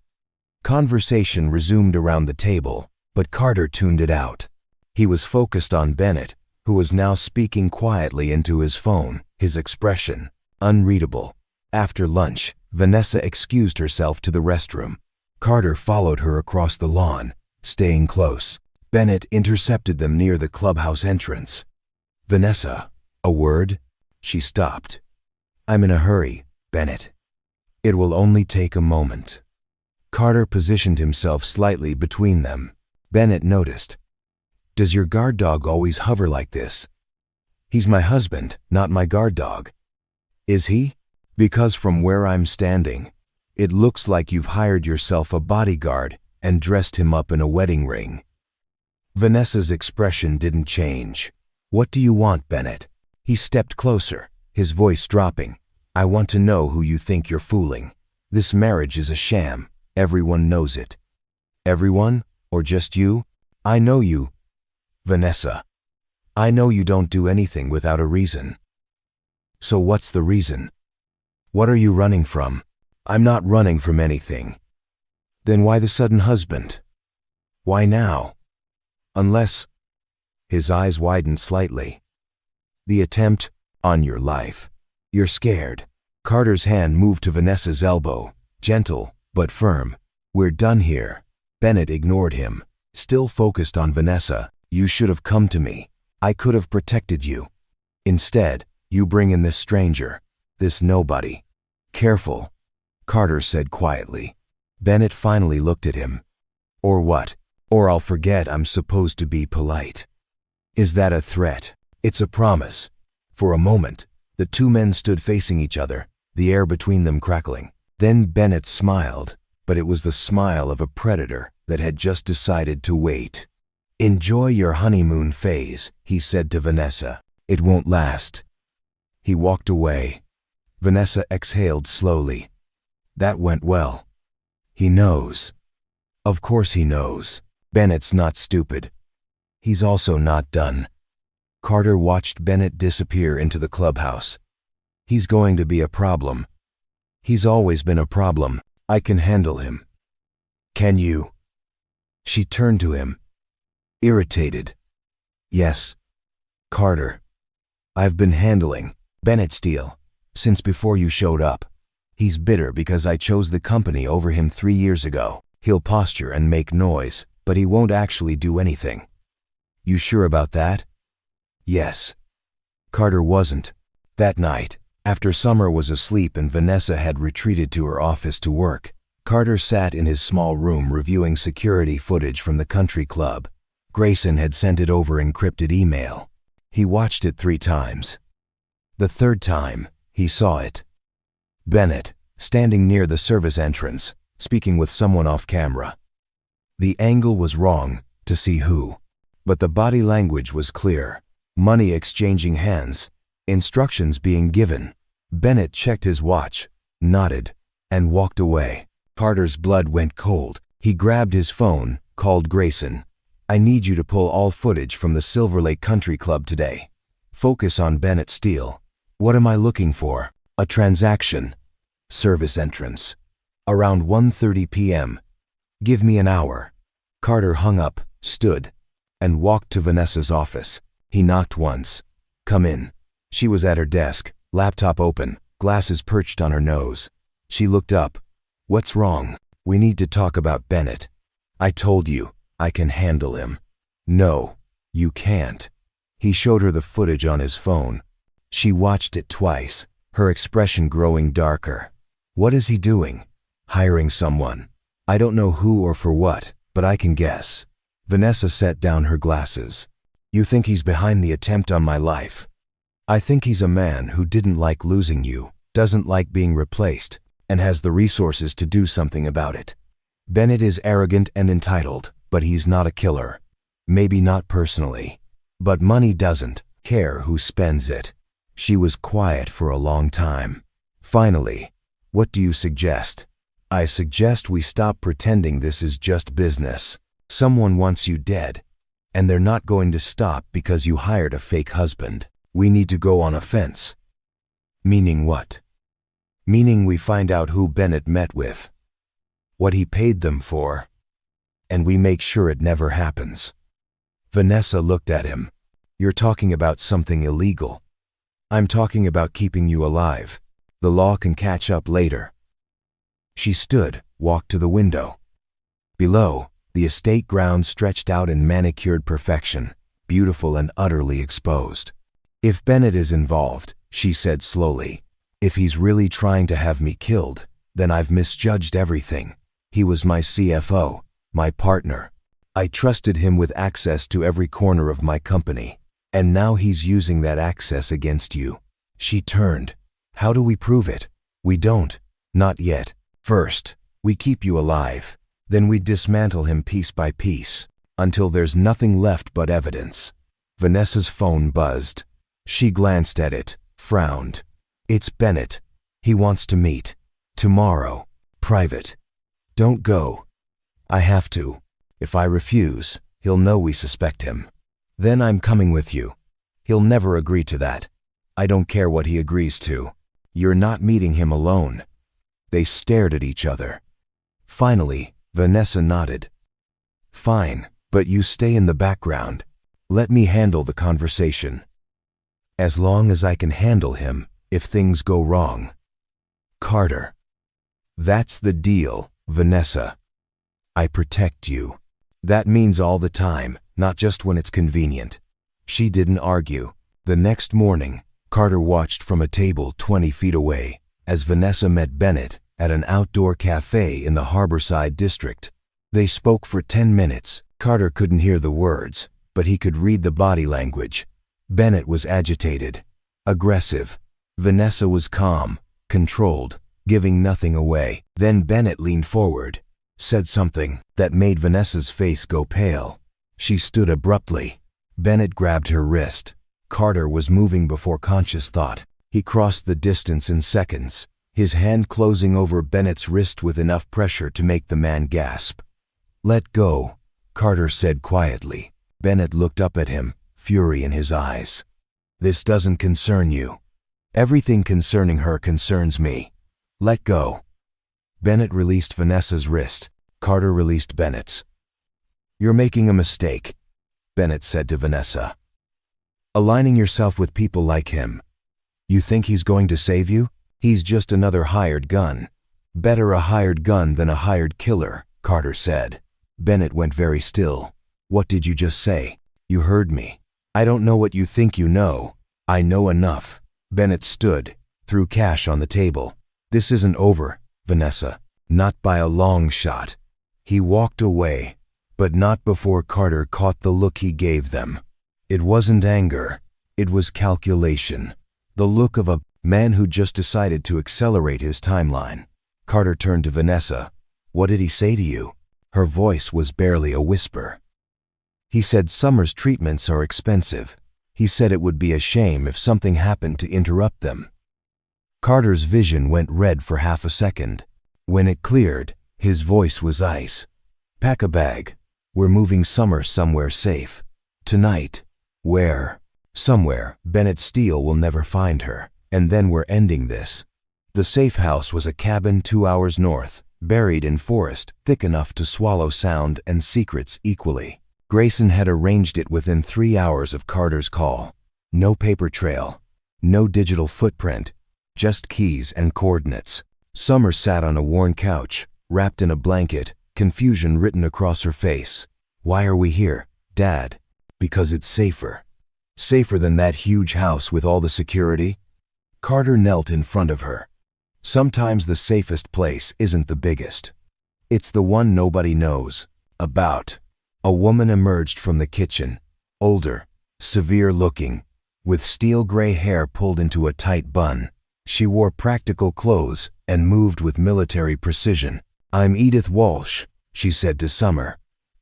Conversation resumed around the table, But Carter tuned it out. He was focused on Bennett, who was now speaking quietly into his phone, his expression unreadable. After lunch, Vanessa excused herself to the restroom. Carter followed her across the lawn, staying close. Bennett intercepted them near the clubhouse entrance. "Vanessa, a word?" She stopped. "I'm in a hurry, Bennett. It will only take a moment." Carter positioned himself slightly between them. Bennett noticed. "Does your guard dog always hover like this?" "He's my husband, not my guard dog." "Is he?" "Because from where I'm standing, it looks like you've hired yourself a bodyguard and dressed him up in a wedding ring." Vanessa's expression didn't change. "What do you want, Bennett?" He stepped closer, his voice dropping. "I want to know who you think you're fooling. This marriage is a sham. Everyone knows it." "Everyone? Or just you?" "I know you, Vanessa. I know you don't do anything without a reason." "So what's the reason? What are you running from?" "I'm not running from anything." "Then why the sudden husband? Why now? Unless—" His eyes widened slightly. "The attempt on your life. You're scared." Carter's hand moved to Vanessa's elbow, gentle but firm. "We're done here." Bennett ignored him, still focused on Vanessa. "You should have come to me. I could have protected you. Instead, you bring in this stranger, this nobody." "Careful," Carter said quietly. Bennett finally looked at him. "Or what? Or I'll forget I'm supposed to be polite." "Is that a threat?" "It's a promise." For a moment, the two men stood facing each other, the air between them crackling. Then Bennett smiled, but it was the smile of a predator that had just decided to wait. "Enjoy your honeymoon phase," he said to Vanessa. "It won't last." He walked away. Vanessa exhaled slowly. That went well. He knows. Of course he knows. Bennett's not stupid. He's also not done. Carter watched Bennett disappear into the clubhouse. "He's going to be a problem. He's always been a problem. I can handle him." "Can you?" She turned to him, irritated. "Yes, Carter. I've been handling Bennett Steele since before you showed up. He's bitter because I chose the company over him 3 years ago. He'll posture and make noise, but he won't actually do anything." "You sure about that?" "Yes." Carter wasn't. That night, after Summer was asleep and Vanessa had retreated to her office to work, Carter sat in his small room reviewing security footage from the country club. Grayson had sent it over encrypted email. He watched it 3 times. The third time, he saw it. Bennett, standing near the service entrance, speaking with someone off camera. The angle was wrong, to see who. But the body language was clear. Money exchanging hands, instructions being given. Bennett checked his watch, nodded, and walked away. Carter's blood went cold. He grabbed his phone, called Grayson. "I need you to pull all footage from the Silver Lake Country Club today. Focus on Bennett Steele." "What am I looking for?" "A transaction. Service entrance. Around 1:30 p.m. Give me an hour." Carter hung up, stood, and walked to Vanessa's office. He knocked once. "Come in." She was at her desk, laptop open, glasses perched on her nose. She looked up. "What's wrong?" "We need to talk about Bennett. I told you, I can handle him." "No, you can't." He showed her the footage on his phone. She watched it twice, her expression growing darker. "What is he doing?" "Hiring someone. I don't know who or for what, but I can guess." Vanessa set down her glasses. "You think he's behind the attempt on my life?" "I think he's a man who didn't like losing you, doesn't like being replaced, and has the resources to do something about it. Bennett is arrogant and entitled, but he's not a killer. Maybe not personally. But money doesn't care who spends it." She was quiet for a long time. Finally, "What do you suggest?" "I suggest we stop pretending this is just business. Someone wants you dead, and they're not going to stop because you hired a fake husband. We need to go on offense." "Meaning what?" "Meaning we find out who Bennett met with, what he paid them for, and we make sure it never happens." Vanessa looked at him. "You're talking about something illegal." "I'm talking about keeping you alive. The law can catch up later." She stood, walked to the window. Below, the estate grounds stretched out in manicured perfection, beautiful and utterly exposed. "If Bennett is involved," she said slowly, "if he's really trying to have me killed, then I've misjudged everything. He was my CFO, my partner. I trusted him with access to every corner of my company, and now he's using that access against you." She turned. "How do we prove it?" "We don't. Not yet. First, we keep you alive. Then we dismantle him piece by piece, until there's nothing left but evidence." Vanessa's phone buzzed. She glanced at it, frowned. "It's Bennett. He wants to meet. Tomorrow. Private." "Don't go." "I have to. If I refuse, he'll know we suspect him. Then I'm coming with you. He'll never agree to that. I don't care what he agrees to. You're not meeting him alone." They stared at each other. Finally, Vanessa nodded. "Fine, but you stay in the background. Let me handle the conversation." "As long as I can handle him, if things go wrong." "Carter." "That's the deal, Vanessa. I protect you. That means all the time, not just when it's convenient." She didn't argue. The next morning, Carter watched from a table 20 feet away as Vanessa met Bennett at an outdoor cafe in the Harborside district. They spoke for 10 minutes. Carter couldn't hear the words, but he could read the body language. Bennett was agitated, aggressive. Vanessa was calm, controlled, giving nothing away. Then Bennett leaned forward, said something that made Vanessa's face go pale. She stood abruptly. Bennett grabbed her wrist. Carter was moving before conscious thought. He crossed the distance in seconds, his hand closing over Bennett's wrist with enough pressure to make the man gasp. "Let go," Carter said quietly. Bennett looked up at him, fury in his eyes. "This doesn't concern you. Everything concerning her concerns me. Let go." Bennett released Vanessa's wrist. Carter released Bennett's. "You're making a mistake," Bennett said to Vanessa. "Aligning yourself with people like him. You think he's going to save you? He's just another hired gun." "Better a hired gun than a hired killer," Carter said. Bennett went very still. "What did you just say?" "You heard me. I don't know what you think you know. I know enough." Bennett stood, threw cash on the table. "This isn't over, Vanessa. Not by a long shot." He walked away, but not before Carter caught the look he gave them. It wasn't anger. It was calculation. The look of a man who just decided to accelerate his timeline. Carter turned to Vanessa. "What did he say to you?" Her voice was barely a whisper. "He said Summer's treatments are expensive. He said it would be a shame if something happened to interrupt them." Carter's vision went red for half a second. When it cleared, his voice was ice. "Pack a bag. We're moving Summer somewhere safe. Tonight." "Where?" "Somewhere Bennett Steele will never find her. And then we're ending this." The safe house was a cabin 2 hours north, buried in forest thick enough to swallow sound and secrets equally. Grayson had arranged it within 3 hours of Carter's call. No paper trail, no digital footprint, just keys and coordinates. Summer sat on a worn couch, wrapped in a blanket, confusion written across her face. "Why are we here, Dad?" "Because it's safer." "Safer than that huge house with all the security?" Carter knelt in front of her. "Sometimes the safest place isn't the biggest. It's the one nobody knows about." A woman emerged from the kitchen, older, severe-looking, with steel gray hair pulled into a tight bun. She wore practical clothes and moved with military precision. "I'm Edith Walsh," she said to Summer.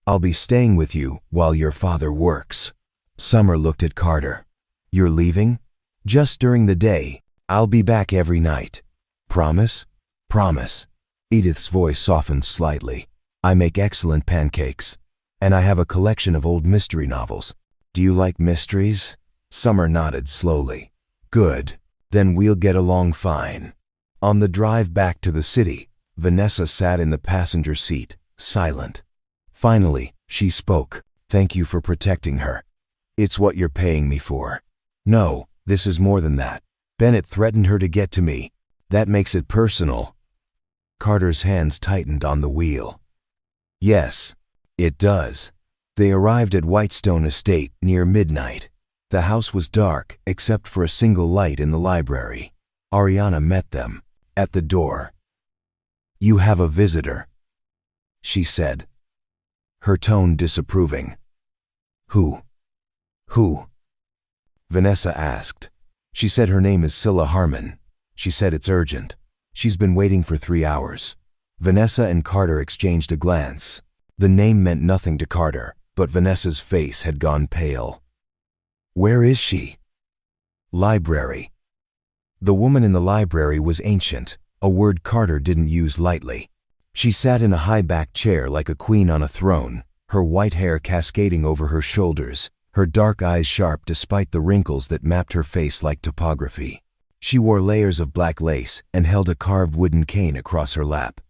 "I'll be staying with you while your father works." Summer looked at Carter. "You're leaving?" "Just during the day. I'll be back every night." "Promise?" "Promise." Edith's voice softened slightly. "I make excellent pancakes. And I have a collection of old mystery novels. Do you like mysteries?" Summer nodded slowly. "Good. Then we'll get along fine." On the drive back to the city, Vanessa sat in the passenger seat, silent. Finally, she spoke. Thank you for protecting her. It's what you're paying me for. No, this is more than that. Bennett threatened her to get to me. That makes it personal. Carter's hands tightened on the wheel. Yes, it does. They arrived at Whitestone Estate near midnight. The house was dark, except for a single light in the library. Ariana met them at the door. You have a visitor, she said, her tone disapproving. Who? Vanessa asked. She said her name is Scylla Harmon. She said it's urgent. She's been waiting for 3 hours. Vanessa and Carter exchanged a glance. The name meant nothing to Carter, but Vanessa's face had gone pale. Where is she? Library. The woman in the library was ancient, a word Carter didn't use lightly. She sat in a high-backed chair like a queen on a throne, her white hair cascading over her shoulders, her dark eyes sharp despite the wrinkles that mapped her face like topography. She wore layers of black lace and held a carved wooden cane across her lap.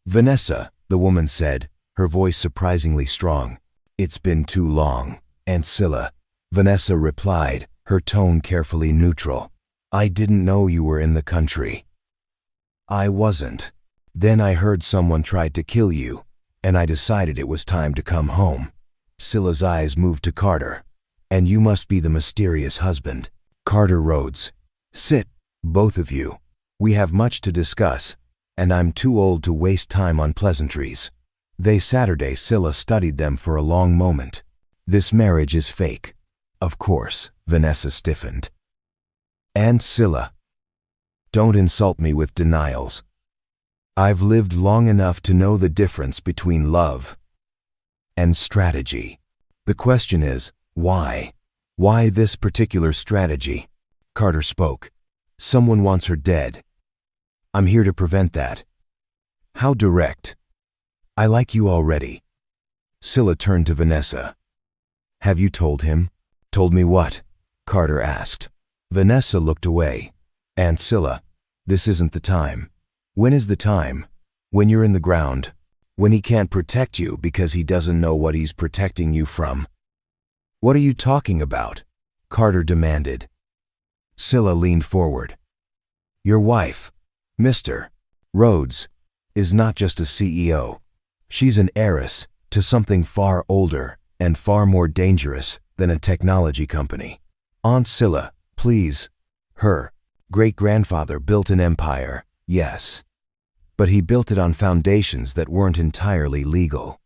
Vanessa, the woman said, her voice surprisingly strong. It's been too long. And Scylla, Vanessa replied, her tone carefully neutral. I didn't know you were in the country. I wasn't. Then I heard someone tried to kill you, and I decided it was time to come home. Scylla's eyes moved to Carter. And you must be the mysterious husband. Carter Rhodes. Sit, both of you. We have much to discuss, and I'm too old to waste time on pleasantries. Saturday, Scylla studied them for a long moment. This marriage is fake. Of course, Vanessa stiffened. And Scylla. Don't insult me with denials. I've lived long enough to know the difference between love and strategy. The question is, why? Why this particular strategy? Carter spoke. Someone wants her dead. I'm here to prevent that. How direct? I like you already. Scylla turned to Vanessa. Have you told him? Told me what? Carter asked. Vanessa looked away. And Scylla, this isn't the time. When is the time? When you're in the ground. When he can't protect you because he doesn't know what he's protecting you from. What are you talking about? Carter demanded. Scylla leaned forward. Your wife, Mr. Rhodes, is not just a CEO. She's an heiress to something far older and far more dangerous than a technology company. Aunt Scylla, please. Her great-grandfather built an empire, yes. But he built it on foundations that weren't entirely legal.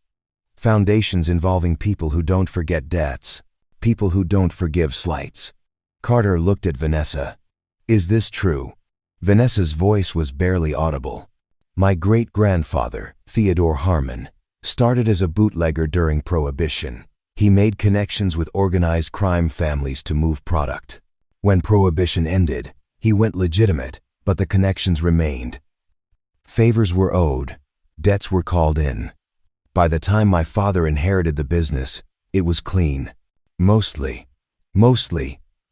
Foundations involving people who don't forget debts, people who don't forgive slights. Carter looked at Vanessa. Is this true? Vanessa's voice was barely audible. My great-grandfather, Theodore Harmon, started as a bootlegger during Prohibition. He made connections with organized crime families to move product. When Prohibition ended, he went legitimate, but the connections remained. Favors were owed, debts were called in. By the time my father inherited the business, it was clean. Mostly,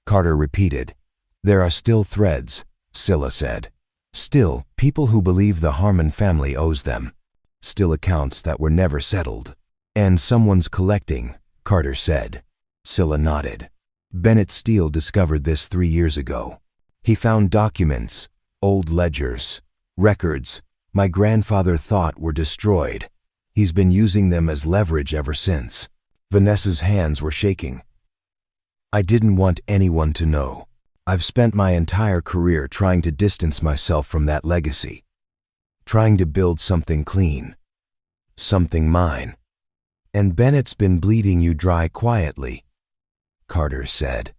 Carter repeated. There are still threads, Scylla said. Still, people who believe the Harmon family owes them. Still accounts that were never settled. And someone's collecting, Carter said. Scylla nodded. Bennett Steele discovered this 3 years ago. He found documents, old ledgers, records my grandfather thought were destroyed. He's been using them as leverage ever since. Vanessa's hands were shaking. I didn't want anyone to know. I've spent my entire career trying to distance myself from that legacy. Trying to build something clean. Something mine. And Bennett's been bleeding you dry quietly, Carter said.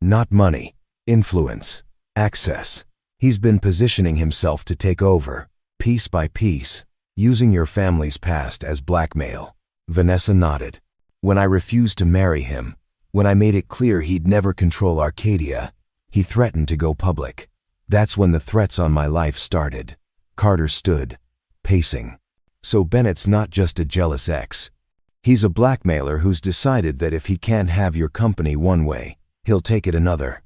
Not money, influence, access. He's been positioning himself to take over, piece by piece, using your family's past as blackmail. Vanessa nodded. When I refused to marry him, when I made it clear he'd never control Arcadia, he threatened to go public. That's when the threats on my life started. Carter stood, pacing. So Bennett's not just a jealous ex. He's a blackmailer who's decided that if he can't have your company one way, he'll take it another.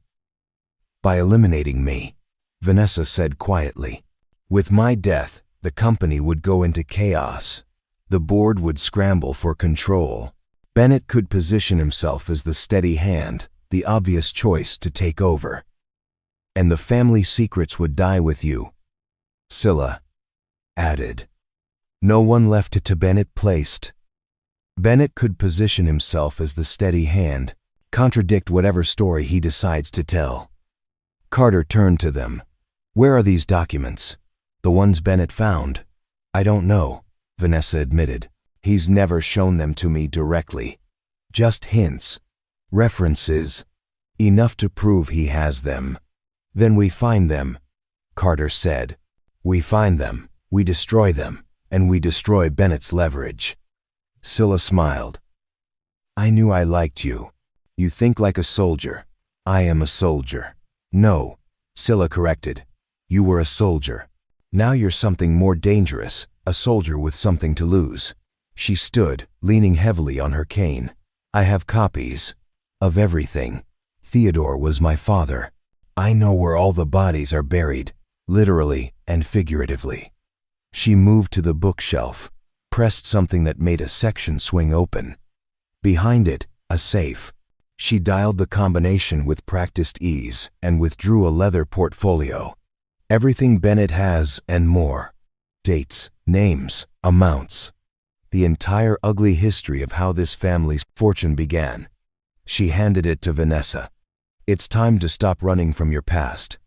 By eliminating me, Vanessa said quietly. With my death, the company would go into chaos. The board would scramble for control. Bennett could position himself as the steady hand, the obvious choice to take over. And the family secrets would die with you, Scylla added. No one left it to Bennett placed. Bennett could position himself as the steady hand, contradict whatever story he decides to tell. Carter turned to them. Where are these documents? The ones Bennett found? I don't know, Vanessa admitted. He's never shown them to me directly. Just hints. References. Enough to prove he has them. Then we find them, Carter said. We find them, we destroy them, and we destroy Bennett's leverage. Scylla smiled. I knew I liked you. You think like a soldier. I am a soldier. No, Scylla corrected. You were a soldier. Now you're something more dangerous, a soldier with something to lose. She stood, leaning heavily on her cane. I have copies of everything. Theodore was my father. I know where all the bodies are buried, literally and figuratively. She moved to the bookshelf, pressed something that made a section swing open. Behind it, a safe. She dialed the combination with practiced ease and withdrew a leather portfolio. Everything Bennett has and more. Dates, names, amounts. The entire ugly history of how this family's fortune began. She handed it to Vanessa. It's time to stop running from your past.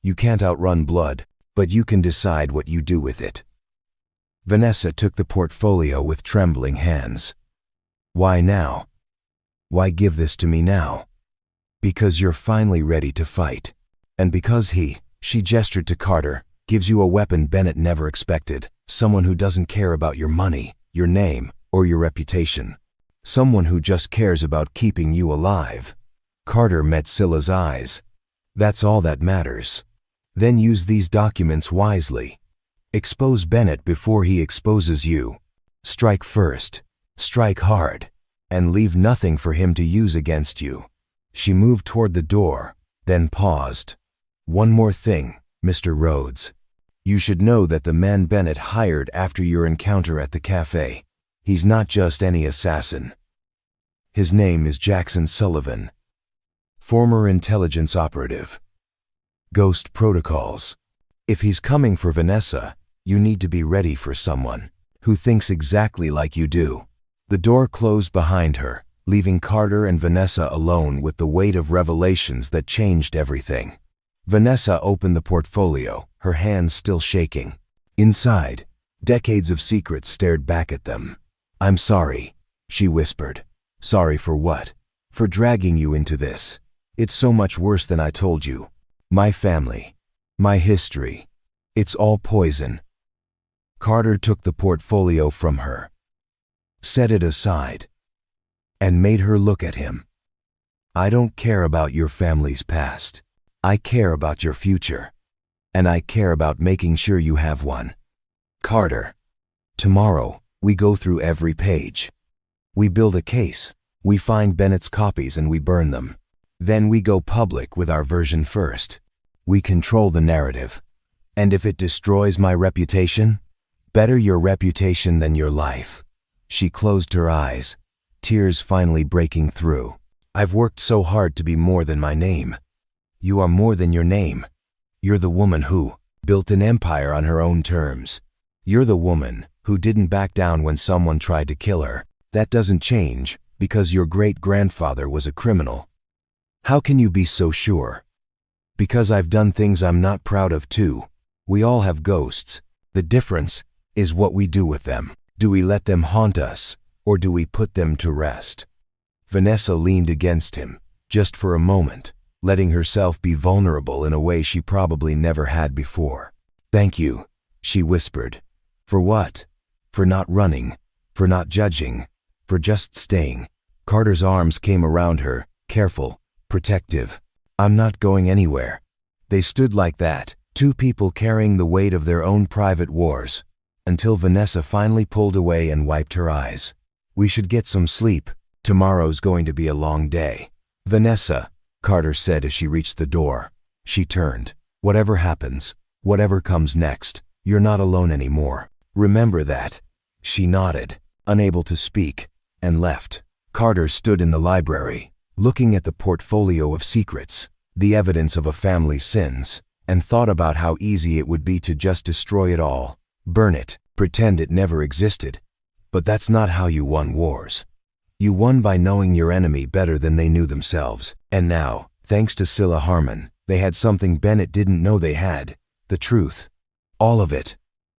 You can't outrun blood, but you can decide what you do with it. Vanessa took the portfolio with trembling hands. Why now? Why give this to me now? Because you're finally ready to fight. And because she gestured to Carter, gives you a weapon Bennett never expected. Someone who doesn't care about your money, your name, or your reputation. Someone who just cares about keeping you alive. Carter met Scylla's eyes. That's all that matters. Then use these documents wisely. Expose Bennett before he exposes you. Strike first. Strike hard. And leave nothing for him to use against you. She moved toward the door, then paused. One more thing, Mr. Rhodes. You should know that the man Bennett hired after your encounter at the cafe, he's not just any assassin. His name is Jackson Sullivan. Former intelligence operative. Ghost protocols. If he's coming for Vanessa, you need to be ready for someone who thinks exactly like you do. The door closed behind her, leaving Carter and Vanessa alone with the weight of revelations that changed everything. Vanessa opened the portfolio, her hands still shaking. Inside, decades of secrets stared back at them. I'm sorry, she whispered. Sorry for what? For dragging you into this. It's so much worse than I told you. My family. My history. It's all poison. Carter took the portfolio from her, set it aside, and made her look at him. I don't care about your family's past. I care about your future. And I care about making sure you have one. Carter. Tomorrow, we go through every page. We build a case. We find Bennett's copies and we burn them. Then we go public with our version first. We control the narrative. And if it destroys my reputation, better your reputation than your life. She closed her eyes, tears finally breaking through. I've worked so hard to be more than my name. You are more than your name. You're the woman who built an empire on her own terms. You're the woman who didn't back down when someone tried to kill her. That doesn't change because your great-grandfather was a criminal. How can you be so sure? Because I've done things I'm not proud of too. We all have ghosts. The difference is what we do with them. Do we let them haunt us, or do we put them to rest? Vanessa leaned against him, just for a moment, letting herself be vulnerable in a way she probably never had before. Thank you, she whispered. For what? For not running, for not judging, for just staying. Carter's arms came around her, careful, protective. I'm not going anywhere. They stood like that, two people carrying the weight of their own private wars, until Vanessa finally pulled away and wiped her eyes. We should get some sleep. Tomorrow's going to be a long day. Vanessa, Carter said as she reached the door. She turned. Whatever happens, whatever comes next, you're not alone anymore. Remember that. She nodded, unable to speak, and left. Carter stood in the library, looking at the portfolio of secrets, the evidence of a family's sins, and thought about how easy it would be to just destroy it all, burn it, pretend it never existed. But that's not how you won wars. You won by knowing your enemy better than they knew themselves. And now, thanks to Scylla Harmon, they had something Bennett didn't know they had: the truth. All of it.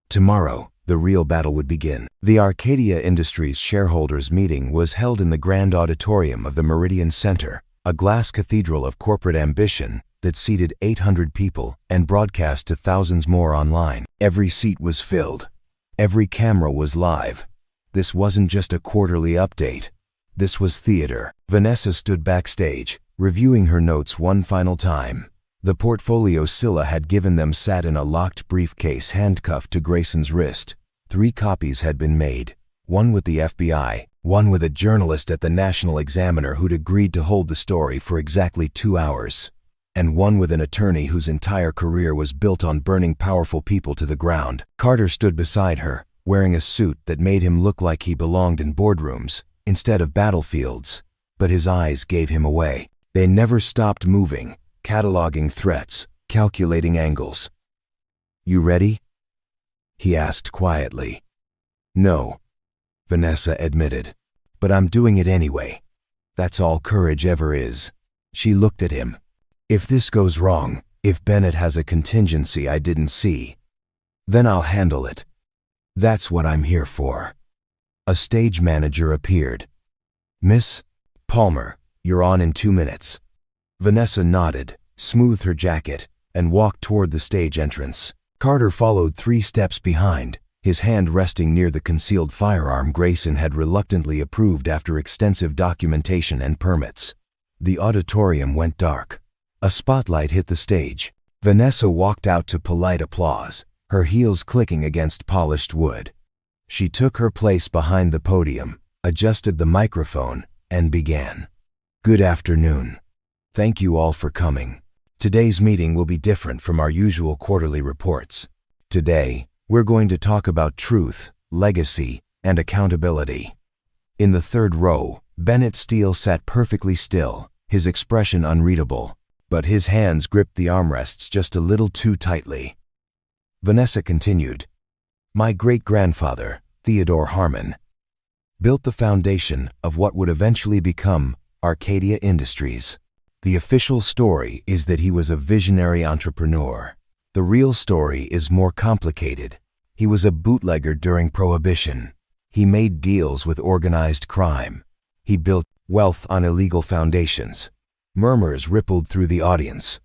Tomorrow, the real battle would begin. The Arcadia Industries shareholders' meeting was held in the grand auditorium of the Meridian Center, a glass cathedral of corporate ambition that seated 800 people and broadcast to thousands more online. Every seat was filled. Every camera was live. This wasn't just a quarterly update. This was theater. Vanessa stood backstage, reviewing her notes one final time. The portfolio Scylla had given them sat in a locked briefcase handcuffed to Grayson's wrist. 3 copies had been made, one with the FBI, one with a journalist at the National Examiner who'd agreed to hold the story for exactly 2 hours, and one with an attorney whose entire career was built on burning powerful people to the ground. Carter stood beside her, wearing a suit that made him look like he belonged in boardrooms instead of battlefields, but his eyes gave him away. They never stopped moving, cataloging threats, calculating angles. "You ready?" he asked quietly. "No," Vanessa admitted, "but I'm doing it anyway. That's all courage ever is." She looked at him. "If this goes wrong, if Bennett has a contingency I didn't see, then I'll handle it. That's what I'm here for." A stage manager appeared. "Miss Palmer, you're on in 2 minutes." Vanessa nodded, smoothed her jacket, and walked toward the stage entrance. Carter followed 3 steps behind, his hand resting near the concealed firearm Grayson had reluctantly approved after extensive documentation and permits. The auditorium went dark. A spotlight hit the stage. Vanessa walked out to polite applause, her heels clicking against polished wood. She took her place behind the podium, adjusted the microphone, and began. "Good afternoon. Thank you all for coming. Today's meeting will be different from our usual quarterly reports. Today, we're going to talk about truth, legacy, and accountability." In the third row, Bennett Steele sat perfectly still, his expression unreadable, but his hands gripped the armrests just a little too tightly. Vanessa continued, "My great-grandfather, Theodore Harmon, built the foundation of what would eventually become Arcadia Industries. The official story is that he was a visionary entrepreneur. The real story is more complicated. He was a bootlegger during Prohibition. He made deals with organized crime. He built wealth on illegal foundations." Murmurs rippled through the audience.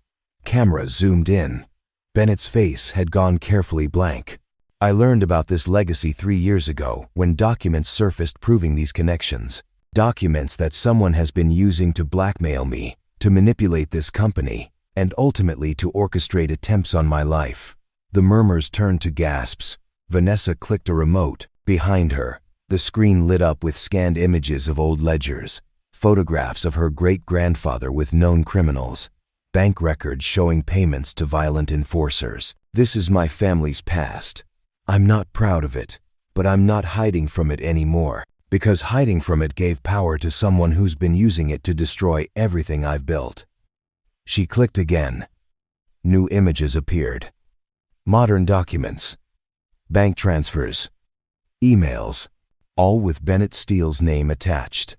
Cameras zoomed in. Bennett's face had gone carefully blank. "I learned about this legacy 3 years ago when documents surfaced proving these connections. Documents that someone has been using to blackmail me, to manipulate this company, and ultimately to orchestrate attempts on my life." The murmurs turned to gasps. Vanessa clicked a remote. Behind her, the screen lit up with scanned images of old ledgers, photographs of her great-grandfather with known criminals, bank records showing payments to violent enforcers. "This is my family's past. I'm not proud of it, but I'm not hiding from it anymore, because hiding from it gave power to someone who's been using it to destroy everything I've built." She clicked again. New images appeared. Modern documents, bank transfers, emails, all with Bennett Steele's name attached.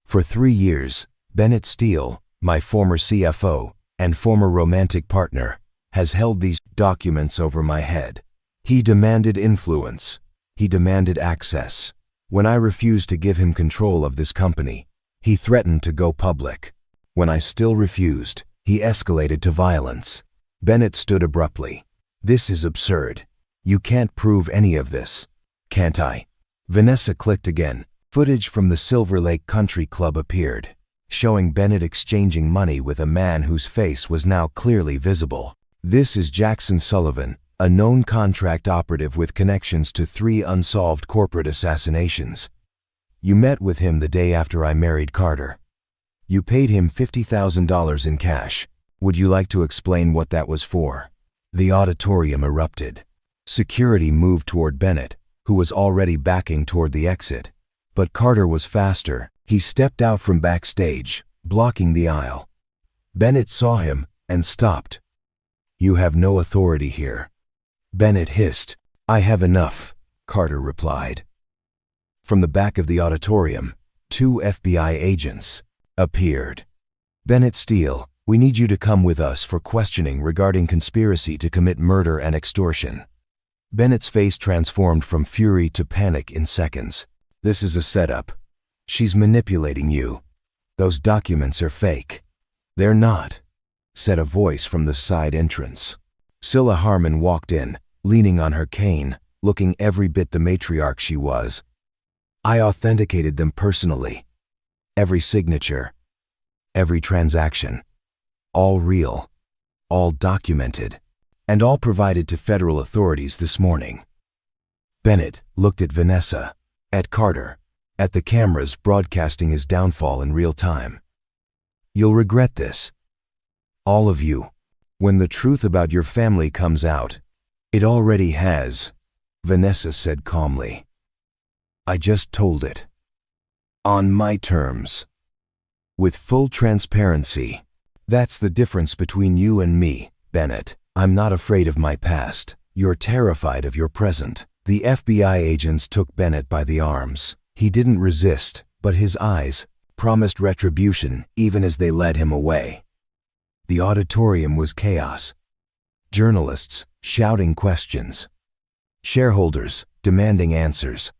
For 3 years, Bennett Steele, my former CFO and former romantic partner, has held these documents over my head. He demanded influence. He demanded access. When I refused to give him control of this company, he threatened to go public. When I still refused, he escalated to violence. Bennett stood abruptly. "This is absurd. You can't prove any of this." "Can't I?" Vanessa clicked again. Footage from the Silver Lake Country Club appeared, showing Bennett exchanging money with a man whose face was now clearly visible. "This is Jackson Sullivan, a known contract operative with connections to 3 unsolved corporate assassinations. You met with him the day after I married Carter. You paid him $50,000 in cash. Would you like to explain what that was for?" The auditorium erupted. Security moved toward Bennett, who was already backing toward the exit. But Carter was faster. He stepped out from backstage, blocking the aisle. Bennett saw him and stopped. "You have no authority here." Bennett hissed. "I have enough," Carter replied. From the back of the auditorium, 2 FBI agents appeared. "Bennett Steele, we need you to come with us for questioning regarding conspiracy to commit murder and extortion." Bennett's face transformed from fury to panic in seconds. "This is a setup. She's manipulating you. Those documents are fake." "They're not," said a voice from the side entrance. Scylla Harmon walked in, leaning on her cane, looking every bit the matriarch she was. "I authenticated them personally. Every signature, every transaction. All real, all documented, and all provided to federal authorities this morning." Bennett looked at Vanessa, at Carter, at the cameras broadcasting his downfall in real time. "You'll regret this. All of you. When the truth about your family comes out." "It already has," Vanessa said calmly. "I just told it. On my terms. With full transparency. That's the difference between you and me, Bennett. I'm not afraid of my past. You're terrified of your present." The FBI agents took Bennett by the arms. He didn't resist, but his eyes promised retribution even as they led him away. The auditorium was chaos. Journalists shouting questions. Shareholders demanding answers.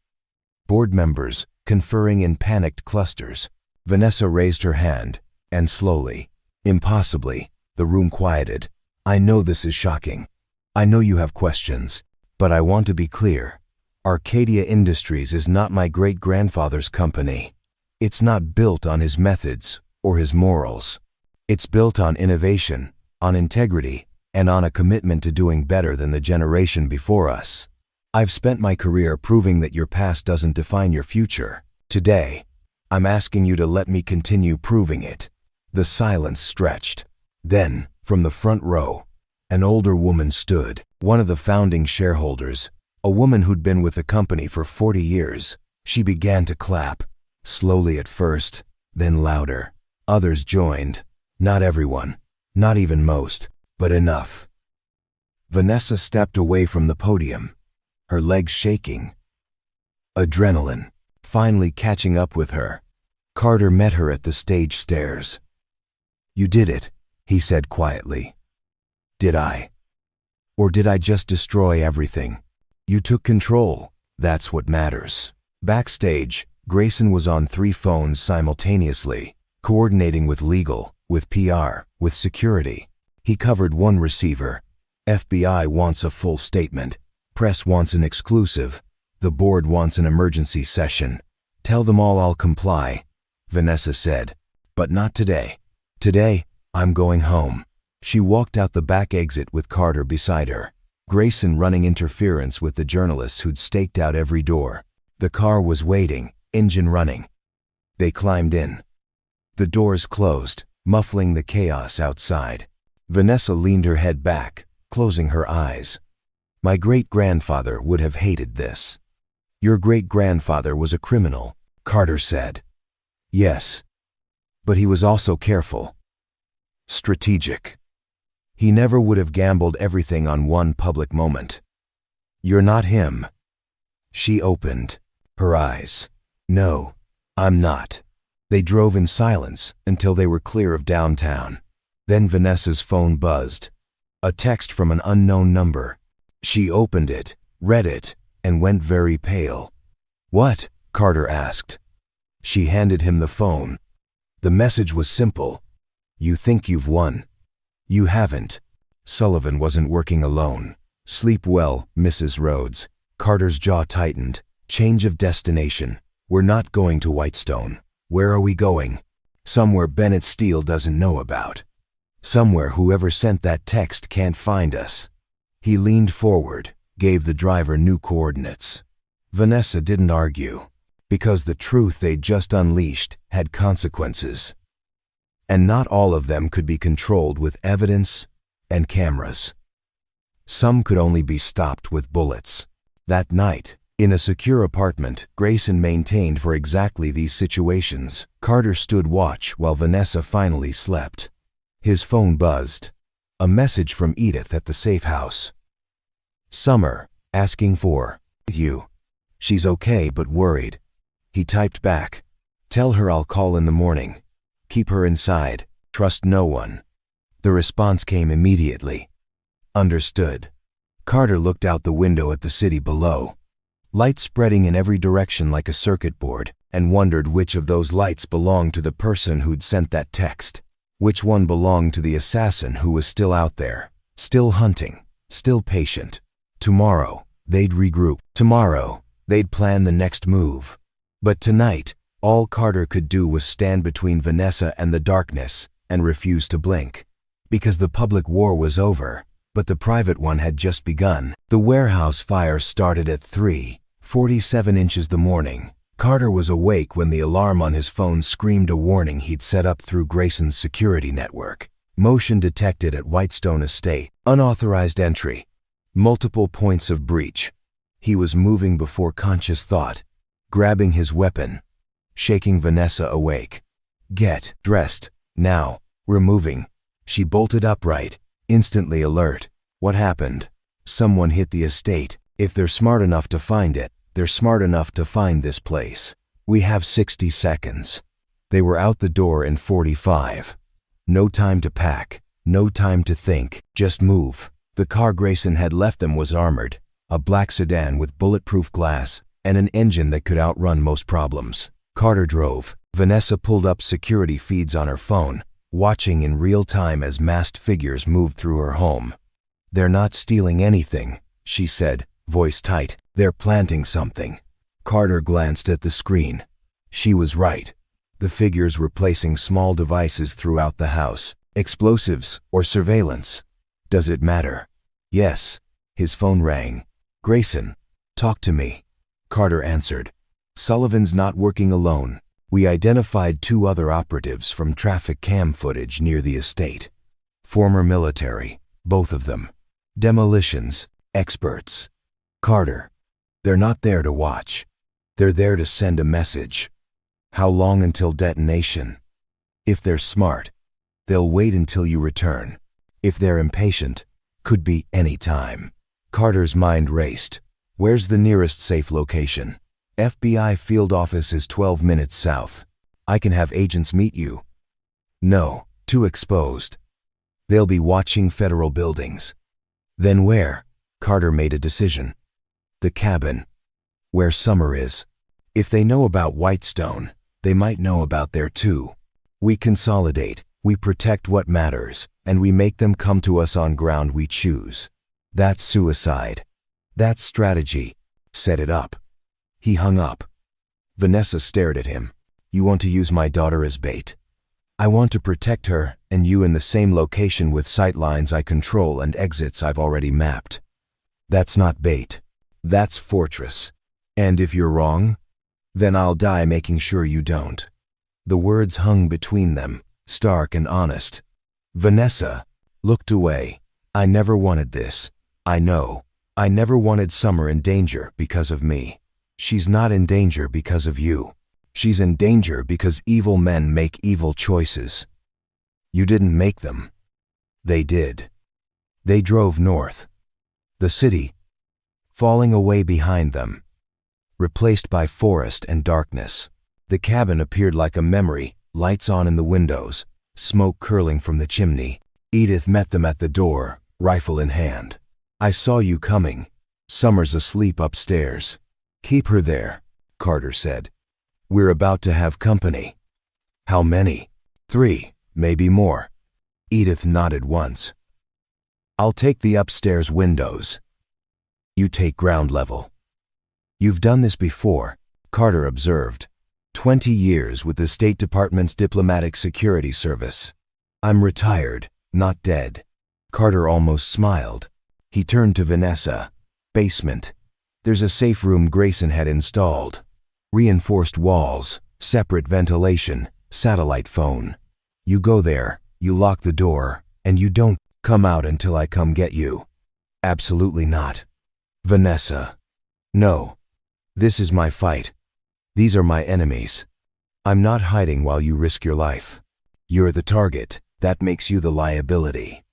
Board members conferring in panicked clusters. Vanessa raised her hand, and slowly, impossibly, the room quieted. "I know this is shocking. I know you have questions, but I want to be clear. Arcadia Industries is not my great-grandfather's company. It's not built on his methods or his morals. It's built on innovation, on integrity, and on a commitment to doing better than the generation before us. I've spent my career proving that your past doesn't define your future. Today, I'm asking you to let me continue proving it." The silence stretched. Then, from the front row, an older woman stood, one of the founding shareholders, a woman who'd been with the company for 40 years. She began to clap, slowly at first, then louder. Others joined. Not everyone, not even most, but enough. Vanessa stepped away from the podium, her legs shaking. Adrenaline finally catching up with her. Carter met her at the stage stairs. "You did it," he said quietly. "Did I? Or did I just destroy everything? You took control. That's what matters." Backstage, Grayson was on 3 phones simultaneously, coordinating with legal, with PR, with security. He covered one receiver. FBI wants a full statement. Press wants an exclusive. The board wants an emergency session. "Tell them all I'll comply," Vanessa said. "But not today. Today, I'm going home." She walked out the back exit with Carter beside her, Grayson running interference with the journalists who'd staked out every door. The car was waiting, engine running. They climbed in. The doors closed, muffling the chaos outside. Vanessa leaned her head back, closing her eyes. "My great-grandfather would have hated this." "Your great-grandfather was a criminal," Carter said. "Yes. But he was also careful. Strategic. He never would have gambled everything on one public moment." "You're not him." She opened her eyes. "No, I'm not." They drove in silence until they were clear of downtown. Then Vanessa's phone buzzed. A text from an unknown number. She opened it, read it, and went very pale. "What?" Carter asked. She handed him the phone. The message was simple. "You think you've won. You haven't." Sullivan wasn't working alone. "Sleep well, Mrs. Rhodes." Carter's jaw tightened. "Change of destination. We're not going to Whitestone. Where are we going?" "Somewhere Bennett Steele doesn't know about. Somewhere whoever sent that text can't find us." He leaned forward, gave the driver new coordinates. Vanessa didn't argue, because the truth they'd just unleashed had consequences. And not all of them could be controlled with evidence and cameras. Some could only be stopped with bullets. That night, In a secure apartment Grayson maintained for exactly these situations, Carter stood watch while Vanessa finally slept. His phone buzzed. A message from Edith at the safe house. Summer, asking for you. She's okay but worried. He typed back. Tell her I'll call in the morning. Keep her inside. Trust no one. The response came immediately. Understood. Carter looked out the window at the city below. Light spreading in every direction like a circuit board, and wondered which of those lights belonged to the person who'd sent that text. Which one belonged to the assassin who was still out there, still hunting, still patient. Tomorrow, they'd regroup. Tomorrow, they'd plan the next move. But tonight, all Carter could do was stand between Vanessa and the darkness and refuse to blink. Because the public war was over, but the private one had just begun. The warehouse fire started at 3:47 inches the morning. Carter was awake when the alarm on his phone screamed a warning he'd set up through Grayson's security network. Motion detected at Whitestone Estate. Unauthorized entry. Multiple points of breach. He was moving before conscious thought, grabbing his weapon, shaking Vanessa awake. Get dressed, now, we're moving. She bolted upright, instantly alert. What happened? Someone hit the estate. If they're smart enough to find it, they're smart enough to find this place. We have 60 seconds. They were out the door in 45. No time to pack, no time to think, just move. The car Grayson had left them was armored, a black sedan with bulletproof glass and an engine that could outrun most problems. Carter drove. Vanessa pulled up security feeds on her phone, watching in real time as masked figures moved through her home. They're not stealing anything, she said, voice tight. They're planting something. Carter glanced at the screen. She was right. The figures were placing small devices throughout the house. Explosives or surveillance. Does it matter? Yes. His phone rang. Grayson, talk to me. Carter answered. Sullivan's not working alone. We identified 2 other operatives from traffic cam footage near the estate. Former military, both of them. Demolitions, experts. Carter, they're not there to watch. They're there to send a message. How long until detonation? If they're smart, they'll wait until you return. If they're impatient, could be any time. Carter's mind raced. Where's the nearest safe location? FBI field office is 12 minutes south. I can have agents meet you. No, too exposed. They'll be watching federal buildings. Then where? Carter made a decision. The cabin. Where Summer is. If they know about Whitestone, they might know about there too. We consolidate, we protect what matters, and we make them come to us on ground we choose. That's suicide. That's strategy. Set it up. He hung up. Vanessa stared at him. You want to use my daughter as bait? I want to protect her and you in the same location with sightlines I control and exits I've already mapped. That's not bait. That's fortress. And if you're wrong, then I'll die making sure you don't. The words hung between them, stark and honest. Vanessa looked away. I never wanted this. I know. I never wanted Summer in danger because of me. She's not in danger because of you. She's in danger because evil men make evil choices. You didn't make them. They did. They drove north. The city, falling away behind them, replaced by forest and darkness. The cabin appeared like a memory, lights on in the windows, smoke curling from the chimney. Edith met them at the door, rifle in hand. I saw you coming. Summer's asleep upstairs. Keep her there, Carter said. We're about to have company. How many? 3, maybe more. Edith nodded once. I'll take the upstairs windows. You take ground level. You've done this before, Carter observed. 20 years with the State Department's Diplomatic Security Service. I'm retired, not dead. Carter almost smiled. He turned to Vanessa. Basement. There's a safe room Grayson had installed. Reinforced walls, separate ventilation, satellite phone. You go there, you lock the door, and you don't come out until I come get you. Absolutely not. Vanessa. No. This is my fight. These are my enemies. I'm not hiding while you risk your life. You're the target. That makes you the liability.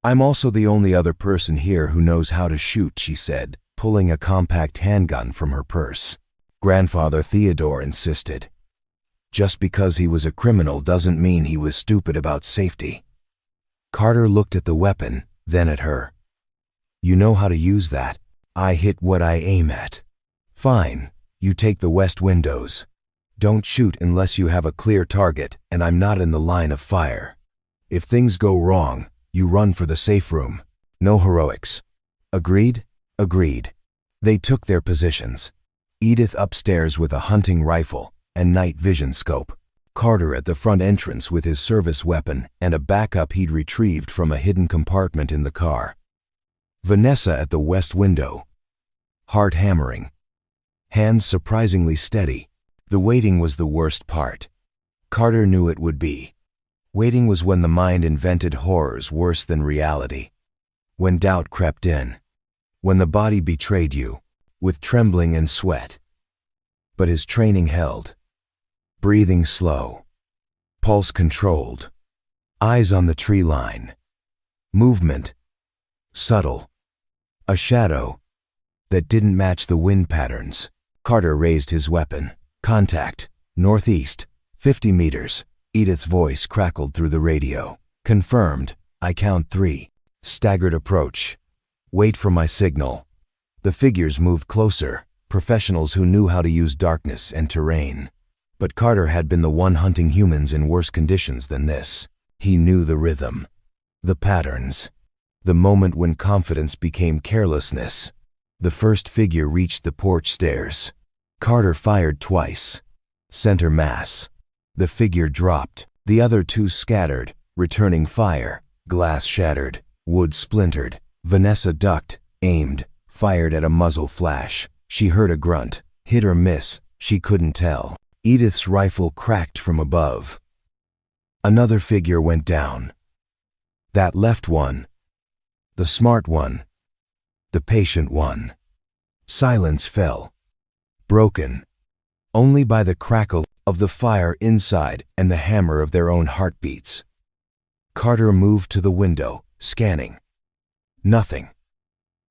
I'm also the only other person here who knows how to shoot, she said, pulling a compact handgun from her purse. Grandfather Theodore insisted. Just because he was a criminal doesn't mean he was stupid about safety. Carter looked at the weapon, then at her. You know how to use that. I hit what I aim at. Fine, you take the west windows. Don't shoot unless you have a clear target and I'm not in the line of fire. If things go wrong, you run for the safe room. No heroics. Agreed? Agreed. They took their positions. Edith upstairs with a hunting rifle and night vision scope. Carter at the front entrance with his service weapon and a backup he'd retrieved from a hidden compartment in the car. Vanessa at the west window. Heart hammering. Hands surprisingly steady. The waiting was the worst part. Carter knew it would be. Waiting was when the mind invented horrors worse than reality. When doubt crept in. When the body betrayed you, with trembling and sweat. But his training held. Breathing slow. Pulse controlled. Eyes on the tree line. Movement. Subtle. A shadow that didn't match the wind patterns. Carter raised his weapon. Contact. Northeast. 50 meters. Edith's voice crackled through the radio. Confirmed. I count 3. Staggered approach. Wait for my signal. The figures moved closer, professionals who knew how to use darkness and terrain. But Carter had been the one hunting humans in worse conditions than this. He knew the rhythm. The patterns. The moment when confidence became carelessness. The first figure reached the porch stairs. Carter fired twice. Center mass. The figure dropped. The other 2 scattered, returning fire. Glass shattered. Wood splintered. Vanessa ducked, aimed, fired at a muzzle flash. She heard a grunt. Hit or miss, she couldn't tell. Edith's rifle cracked from above. Another figure went down. That left one. The smart one. The patient one. Silence fell. Broken. Only by the crackle of the fire inside and the hammer of their own heartbeats. Carter moved to the window, scanning. Nothing.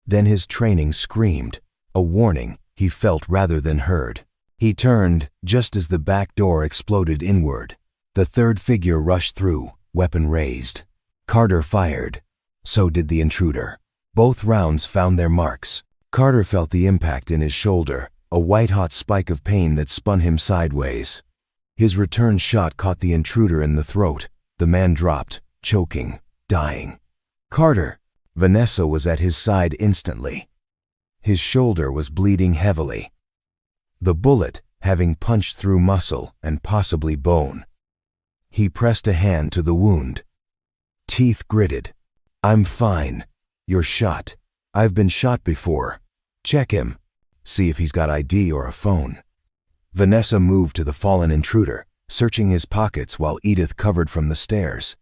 Then his training screamed, a warning he felt rather than heard. He turned just as the back door exploded inward. The third figure rushed through, weapon raised. Carter fired. So did the intruder. Both rounds found their marks. Carter felt the impact in his shoulder, a white-hot spike of pain that spun him sideways. His return shot caught the intruder in the throat. The man dropped, choking, dying. Carter! Vanessa was at his side instantly. His shoulder was bleeding heavily. The bullet having punched through muscle and possibly bone. He pressed a hand to the wound. Teeth gritted. I'm fine. You're shot. I've been shot before. Check him. See if he's got ID or a phone. Vanessa moved to the fallen intruder, searching his pockets while Edith covered from the stairs.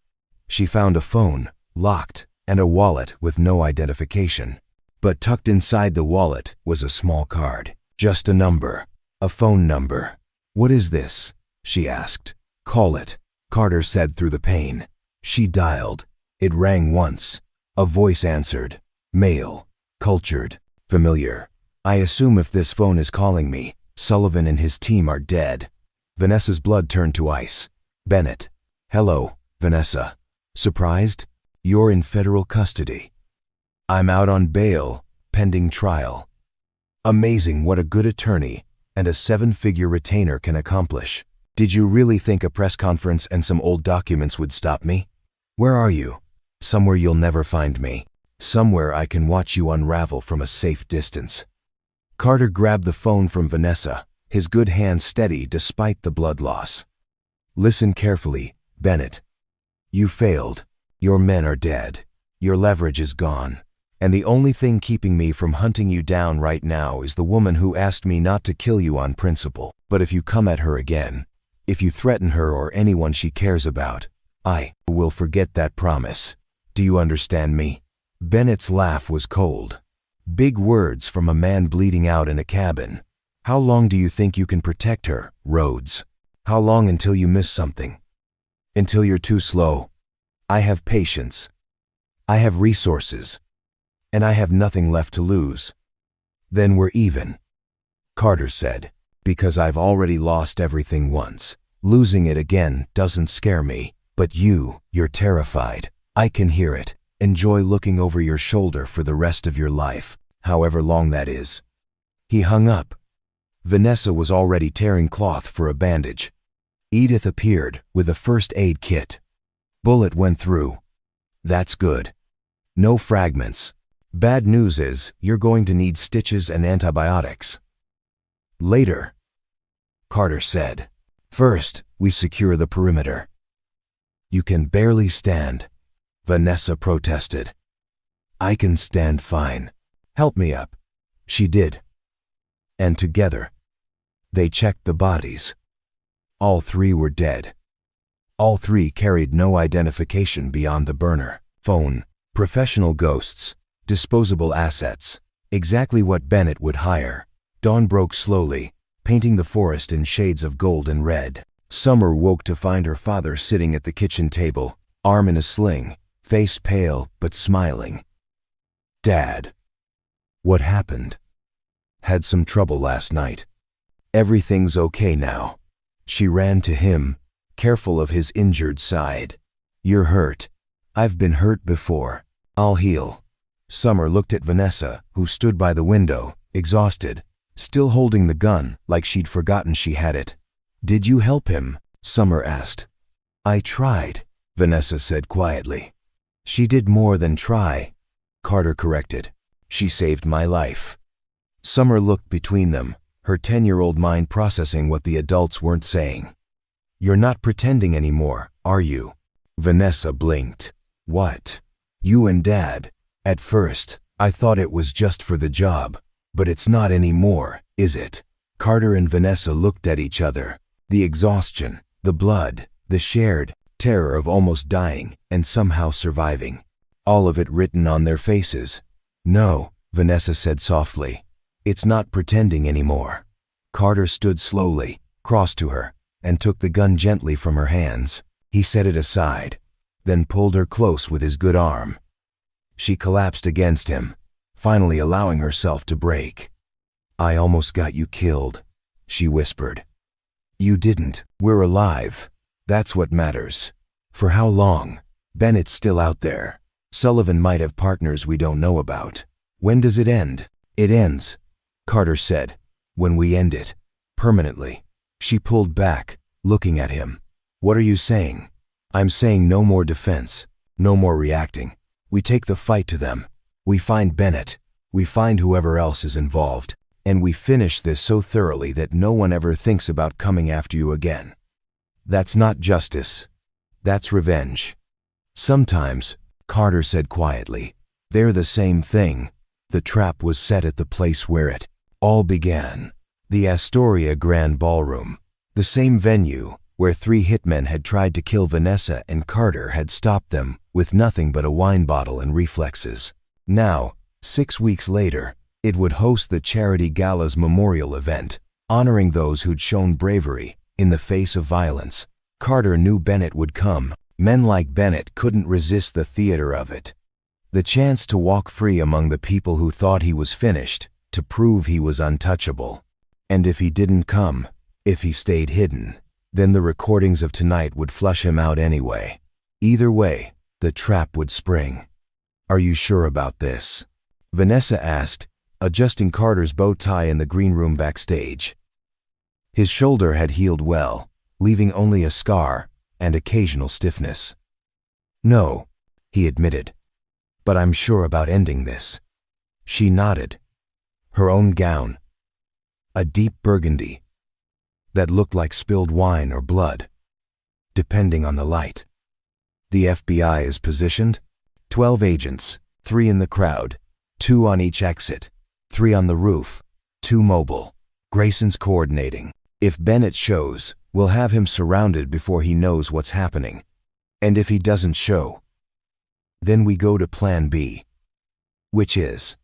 She found a phone, locked, and a wallet with no identification. But tucked inside the wallet was a small card. Just a number. A phone number. What is this? She asked. Call it, Carter said through the pain. She dialed. It rang once. A voice answered. Male. Cultured. Familiar. I assume if this phone is calling me, Sullivan and his team are dead. Vanessa's blood turned to ice. Bennett. Hello, Vanessa. Surprised? You're in federal custody. I'm out on bail, pending trial. Amazing what a good attorney and a 7-figure retainer can accomplish. Did you really think a press conference and some old documents would stop me? Where are you? Somewhere you'll never find me. Somewhere I can watch you unravel from a safe distance. Carter grabbed the phone from Vanessa, his good hand steady despite the blood loss. Listen carefully, Bennett. You failed. Your men are dead. Your leverage is gone. And the only thing keeping me from hunting you down right now is the woman who asked me not to kill you on principle. But if you come at her again, if you threaten her or anyone she cares about, I will forget that promise. Do you understand me? Bennett's laugh was cold. Big words from a man bleeding out in a cabin. How long do you think you can protect her, Rhodes? How long until you miss something? Until you're too slow. I have patience. I have resources. And I have nothing left to lose. Then we're even, Carter said, because I've already lost everything once. Losing it again doesn't scare me, but you're terrified. I can hear it. Enjoy looking over your shoulder for the rest of your life, however long that is. He hung up. Vanessa was already tearing cloth for a bandage. Edith appeared with a first aid kit. Bullet went through. That's good. No fragments. Bad news is you're going to need stitches and antibiotics. Later, Carter said. First, we secure the perimeter. You can barely stand, Vanessa protested. I can stand fine. Help me up. She did. And together, they checked the bodies. All three were dead. All three carried no identification beyond the burner phone, professional ghosts, disposable assets, exactly what Bennett would hire. Dawn broke slowly, painting the forest in shades of gold and red. Summer woke to find her father sitting at the kitchen table, arm in a sling, face pale but smiling. Dad. What happened? Had some trouble last night. Everything's okay now. She ran to him, careful of his injured side. You're hurt. I've been hurt before. I'll heal. Summer looked at Vanessa, who stood by the window, exhausted, still holding the gun like she'd forgotten she had it. Did you help him? Summer asked. I tried, Vanessa said quietly. She did more than try, Carter corrected. She saved my life. Summer looked between them, her 10-year-old mind processing what the adults weren't saying. You're not pretending anymore, are you? Vanessa blinked. What? You and Dad. At first, I thought it was just for the job, but it's not anymore, is it? Carter and Vanessa looked at each other. The exhaustion, the blood, the shared terror of almost dying and somehow surviving. All of it written on their faces. No, Vanessa said softly. It's not pretending anymore. Carter stood slowly, crossed to her, and took the gun gently from her hands. He set it aside, then pulled her close with his good arm. She collapsed against him, finally allowing herself to break. I almost got you killed, she whispered. You didn't. We're alive. That's what matters. For how long? Bennett's still out there. Sullivan might have partners we don't know about. When does it end? It ends, Carter said. When we end it. Permanently. She pulled back, looking at him. What are you saying? I'm saying no more defense. No more reacting. We take the fight to them. We find Bennett. We find whoever else is involved. And we finish this so thoroughly that no one ever thinks about coming after you again. That's not justice. That's revenge. Sometimes, Carter said quietly, they're the same thing. The trap was set at the place where it all began. The Astoria Grand Ballroom. The same venue where 3 hitmen had tried to kill Vanessa and Carter had stopped them with nothing but a wine bottle and reflexes. Now, 6 weeks later, it would host the Charity Gala's memorial event, honoring those who'd shown bravery in the face of violence. Carter knew Bennett would come. Men like Bennett couldn't resist the theater of it. The chance to walk free among the people who thought he was finished, to prove he was untouchable. And if he didn't come, if he stayed hidden, then the recordings of tonight would flush him out anyway. Either way, the trap would spring. Are you sure about this? Vanessa asked, adjusting Carter's bow tie in the green room backstage. His shoulder had healed well, leaving only a scar and occasional stiffness. No, he admitted. But I'm sure about ending this. She nodded. Her own gown. A deep burgundy that looked like spilled wine or blood, depending on the light. The FBI is positioned. 12 agents, 3 in the crowd, 2 on each exit, 3 on the roof, 2 mobile. Grayson's coordinating. If Bennett shows, we'll have him surrounded before he knows what's happening. And if he doesn't show, then we go to Plan B. Which is?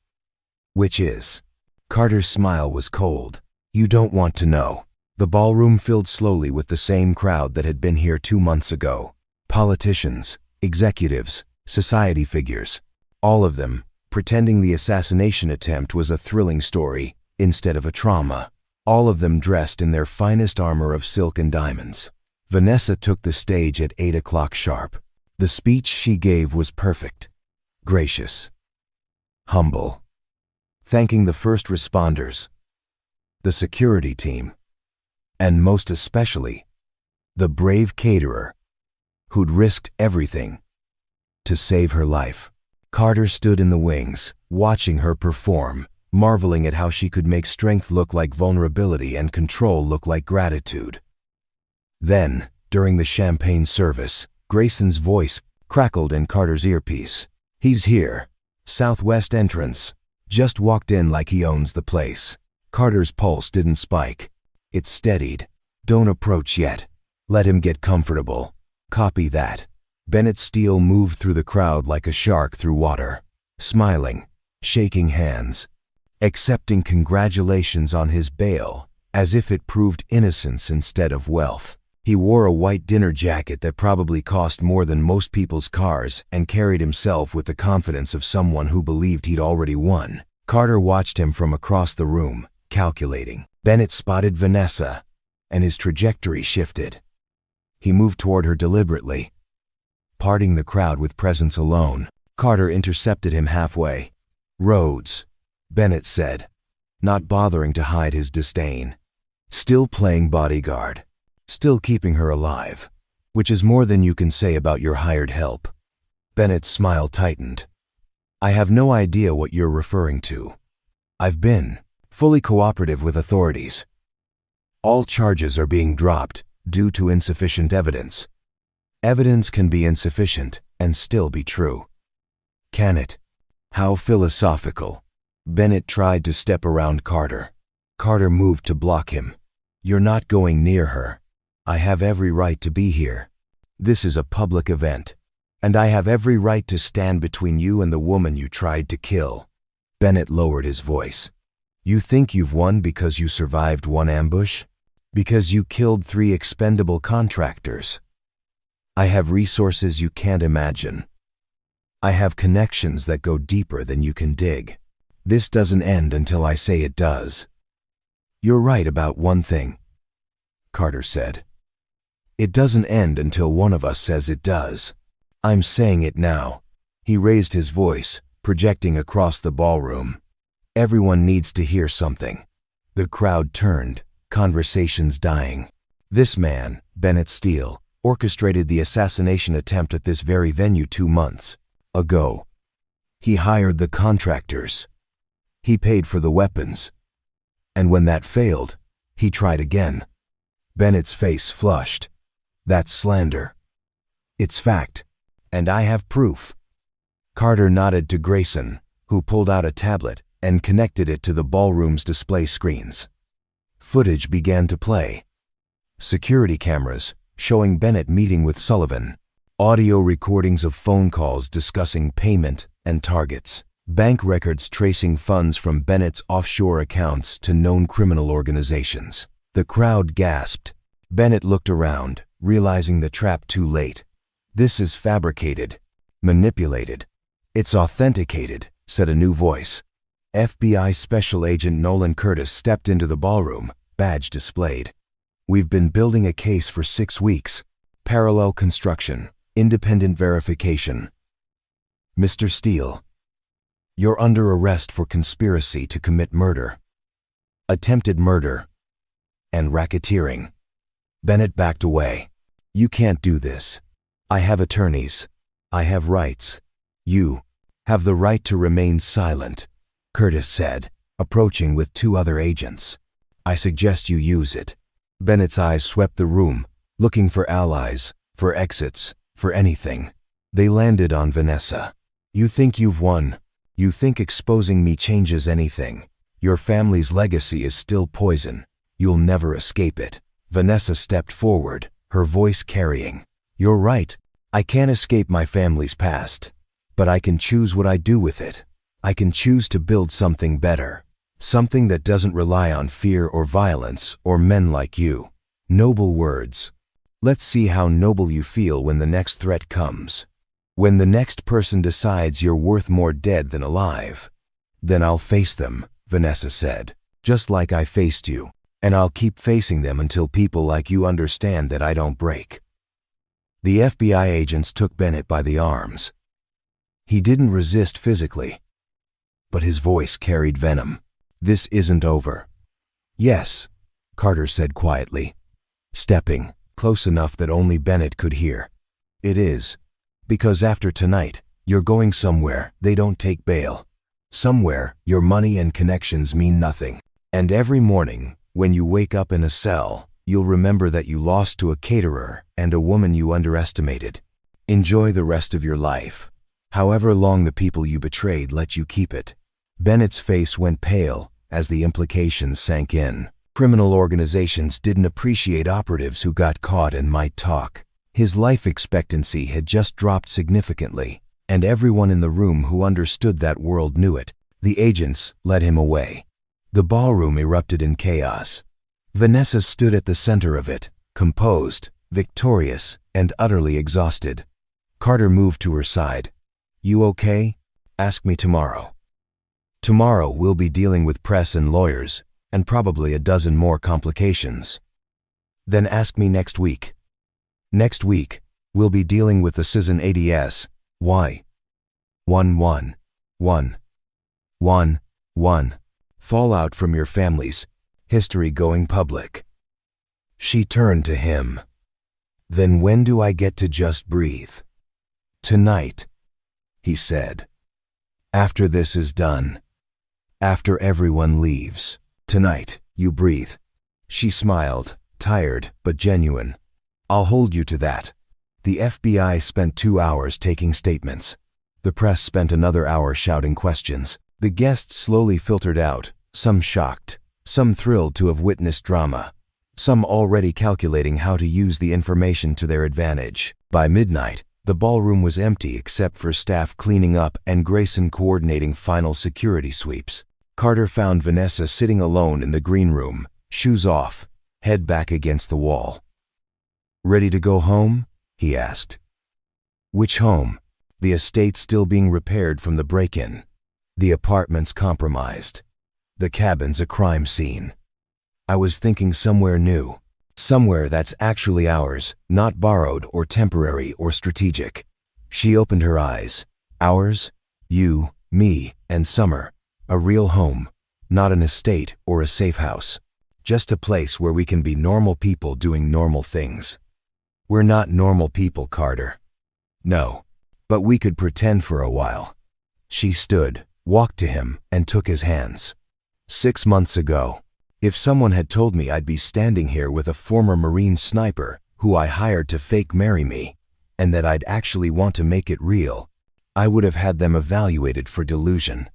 Carter's smile was cold. You don't want to know. The ballroom filled slowly with the same crowd that had been here 2 months ago. Politicians, executives, society figures. All of them, pretending the assassination attempt was a thrilling story instead of a trauma. All of them dressed in their finest armor of silk and diamonds. Vanessa took the stage at 8 o'clock sharp. The speech she gave was perfect, gracious, humble, thanking the first responders, the security team, and most especially, the brave caterer who'd risked everything to save her life. Carter stood in the wings, watching her perform, marveling at how she could make strength look like vulnerability and control look like gratitude. Then, during the champagne service, Grayson's voice crackled in Carter's earpiece. "He's here. Southwest entrance. Just walked in like he owns the place." Carter's pulse didn't spike. It steadied. "Don't approach yet. Let him get comfortable." "Copy that." Bennett Steele moved through the crowd like a shark through water, smiling, shaking hands, accepting congratulations on his bail as if it proved innocence instead of wealth. He wore a white dinner jacket that probably cost more than most people's cars and carried himself with the confidence of someone who believed he'd already won. Carter watched him from across the room, calculating. Bennett spotted Vanessa, and his trajectory shifted. He moved toward her deliberately, parting the crowd with presence alone. Carter intercepted him halfway. "Rhodes," Bennett said, not bothering to hide his disdain. "Still playing bodyguard. Still keeping her alive, which is more than you can say about your hired help." Bennett's smile tightened. "I have no idea what you're referring to. I've been fully cooperative with authorities. All charges are being dropped due to insufficient evidence." Evidence can be insufficient and still be true. Can it? How philosophical. Bennett tried to step around Carter. Carter moved to block him. "You're not going near her. I have every right to be here. This is a public event, and I have every right to stand between you and the woman you tried to kill." Bennett lowered his voice. "You think you've won because you survived one ambush? Because you killed 3 expendable contractors? I have resources you can't imagine. I have connections that go deeper than you can dig. This doesn't end until I say it does." "You're right about one thing," Carter said. "It doesn't end until one of us says it does. I'm saying it now." He raised his voice, projecting across the ballroom. "Everyone needs to hear something." The crowd turned, conversations dying. "This man, Bennett Steele, orchestrated the assassination attempt at this very venue 2 months ago. He hired the contractors. He paid for the weapons. And when that failed, he tried again." Bennett's face flushed. "That's slander." "It's fact. And I have proof." Carter nodded to Grayson, who pulled out a tablet and connected it to the ballroom's display screens. Footage began to play. Security cameras showing Bennett meeting with Sullivan. Audio recordings of phone calls discussing payment and targets. Bank records tracing funds from Bennett's offshore accounts to known criminal organizations. The crowd gasped. Bennett looked around, realizing the trap too late. "This is fabricated, manipulated. It's authenticated," said a new voice. FBI Special Agent Nolan Curtis stepped into the ballroom, badge displayed. "We've been building a case for 6 weeks. Parallel construction, independent verification. Mr. Steele, you're under arrest for conspiracy to commit murder, attempted murder, and racketeering." Bennett backed away. "You can't do this. I have attorneys. I have rights. You have the right to remain silent," Curtis said, approaching with 2 other agents. "I suggest you use it." Bennett's eyes swept the room, looking for allies, for exits, for anything. They landed on Vanessa. "You think you've won? You think exposing me changes anything? Your family's legacy is still poison. You'll never escape it." Vanessa stepped forward, her voice carrying. "You're right. I can't escape my family's past. But I can choose what I do with it. I can choose to build something better. Something that doesn't rely on fear or violence or men like you. Noble words. Let's see how noble you feel when the next threat comes. When the next person decides you're worth more dead than alive. Then I'll face them, Vanessa said. Just like I faced you. And I'll keep facing them until people like you understand that I don't break. The FBI agents took Bennett by the arms. He didn't resist physically, but his voice carried venom. This isn't over. Yes, Carter said quietly, stepping close enough that only Bennett could hear. It is, because after tonight, you're going somewhere they don't take bail. Somewhere your money and connections mean nothing. And every morning, when you wake up in a cell, you'll remember that you lost to a caterer and a woman you underestimated. Enjoy the rest of your life. However long the people you betrayed let you keep it. Bennett's face went pale as the implications sank in. Criminal organizations didn't appreciate operatives who got caught and might talk. His life expectancy had just dropped significantly, and everyone in the room who understood that world knew it. The agents led him away. The ballroom erupted in chaos. Vanessa stood at the center of it, composed, victorious, and utterly exhausted. Carter moved to her side. You okay? Ask me tomorrow. Tomorrow we'll be dealing with press and lawyers, and probably a dozen more complications. Then ask me next week. Next week, we'll be dealing with the Citizen ADS. Why? 11111. Fallout from your family's history going public. She turned to him. Then when do I get to just breathe? Tonight, he said. After this is done. After everyone leaves. Tonight, you breathe. She smiled, tired but genuine. I'll hold you to that. The FBI spent 2 hours taking statements. The press spent another hour shouting questions. The guests slowly filtered out, some shocked, some thrilled to have witnessed drama, some already calculating how to use the information to their advantage. By midnight, the ballroom was empty except for staff cleaning up and Grayson coordinating final security sweeps. Carter found Vanessa sitting alone in the green room, shoes off, head back against the wall. Ready to go home? He asked. Which home? The estate still being repaired from the break-in. The apartment's compromised. The cabin's a crime scene. I was thinking somewhere new. Somewhere that's actually ours, not borrowed or temporary or strategic. She opened her eyes. Ours? You, me, and Summer. A real home, not an estate or a safe house. Just a place where we can be normal people doing normal things. We're not normal people, Carter. No, but we could pretend for a while. She stood, walked to him, and took his hands. 6 months ago, if someone had told me I'd be standing here with a former Marine sniper who I hired to fake marry me, and that I'd actually want to make it real, I would have had them evaluated for delusion.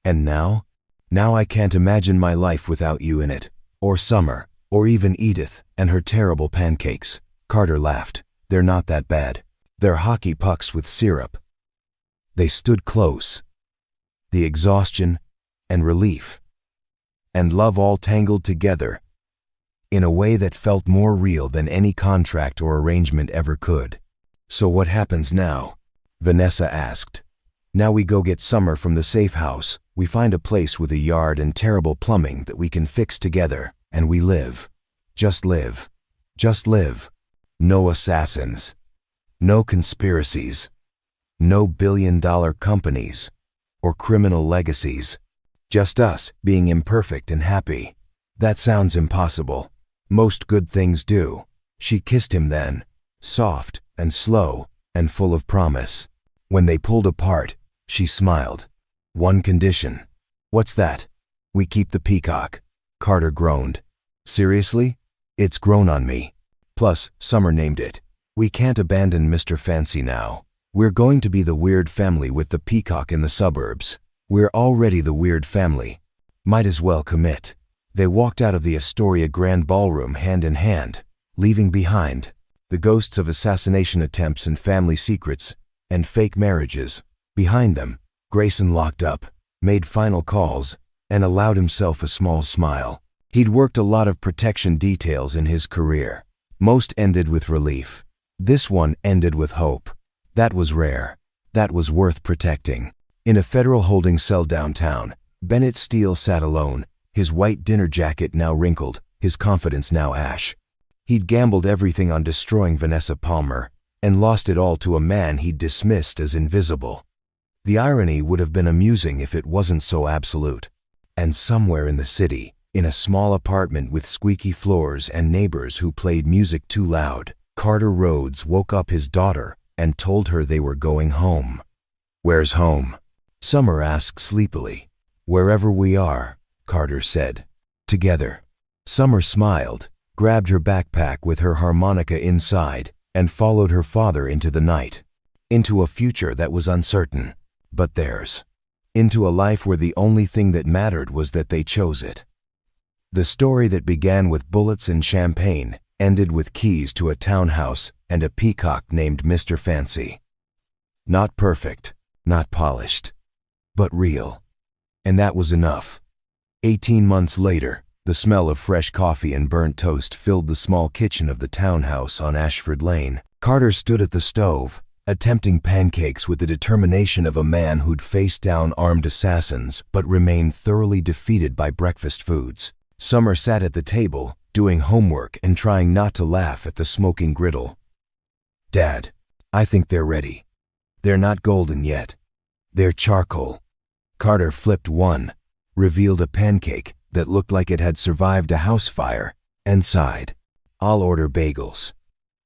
And now? Now I can't imagine my life without you in it, or Summer, or even Edith and her terrible pancakes. Carter laughed. They're not that bad. They're hockey pucks with syrup. They stood close. The exhaustion and relief and love all tangled together in a way that felt more real than any contract or arrangement ever could. So what happens now? Vanessa asked. Now we go get Summer from the safe house. We find a place with a yard and terrible plumbing that we can fix together, and we live. Just live. Just live. No assassins. No conspiracies. No billion-dollar companies or criminal legacies. Just us being imperfect and happy. That sounds impossible. Most good things do. She kissed him then, soft and slow and full of promise. When they pulled apart, she smiled. One condition. What's that? We keep the peacock. Carter groaned. Seriously? It's grown on me. Plus, Summer named it. We can't abandon Mr. Fancy now. We're going to be the weird family with the peacock in the suburbs. We're already the weird family. Might as well commit. They walked out of the Astoria Grand Ballroom hand in hand, leaving behind the ghosts of assassination attempts and family secrets and fake marriages. Behind them, Grayson locked up, made final calls, and allowed himself a small smile. He'd worked a lot of protection details in his career. Most ended with relief. This one ended with hope. That was rare. That was worth protecting. In a federal holding cell downtown, Bennett Steele sat alone, his white dinner jacket now wrinkled, his confidence now ash. He'd gambled everything on destroying Vanessa Palmer, and lost it all to a man he'd dismissed as invisible. The irony would have been amusing if it wasn't so absolute. And somewhere in the city, in a small apartment with squeaky floors and neighbors who played music too loud, Carter Rhodes woke up his daughter and told her they were going home. "Where's home?" Summer asked sleepily. "Wherever we are," Carter said. "Together." Summer smiled, grabbed her backpack with her harmonica inside, and followed her father into the night. Into a future that was uncertain, but theirs. Into a life where the only thing that mattered was that they chose it. The story that began with bullets and champagne ended with keys to a townhouse and a peacock named Mr. Fancy. Not perfect, not polished, but real. And that was enough. 18 months later, the smell of fresh coffee and burnt toast filled the small kitchen of the townhouse on Ashford Lane. Carter stood at the stove, attempting pancakes with the determination of a man who'd faced down armed assassins but remained thoroughly defeated by breakfast foods. Summer sat at the table, doing homework and trying not to laugh at the smoking griddle. "Dad, I think they're ready. They're not golden yet. They're charcoal." Carter flipped one, revealed a pancake that looked like it had survived a house fire, and sighed. "I'll order bagels."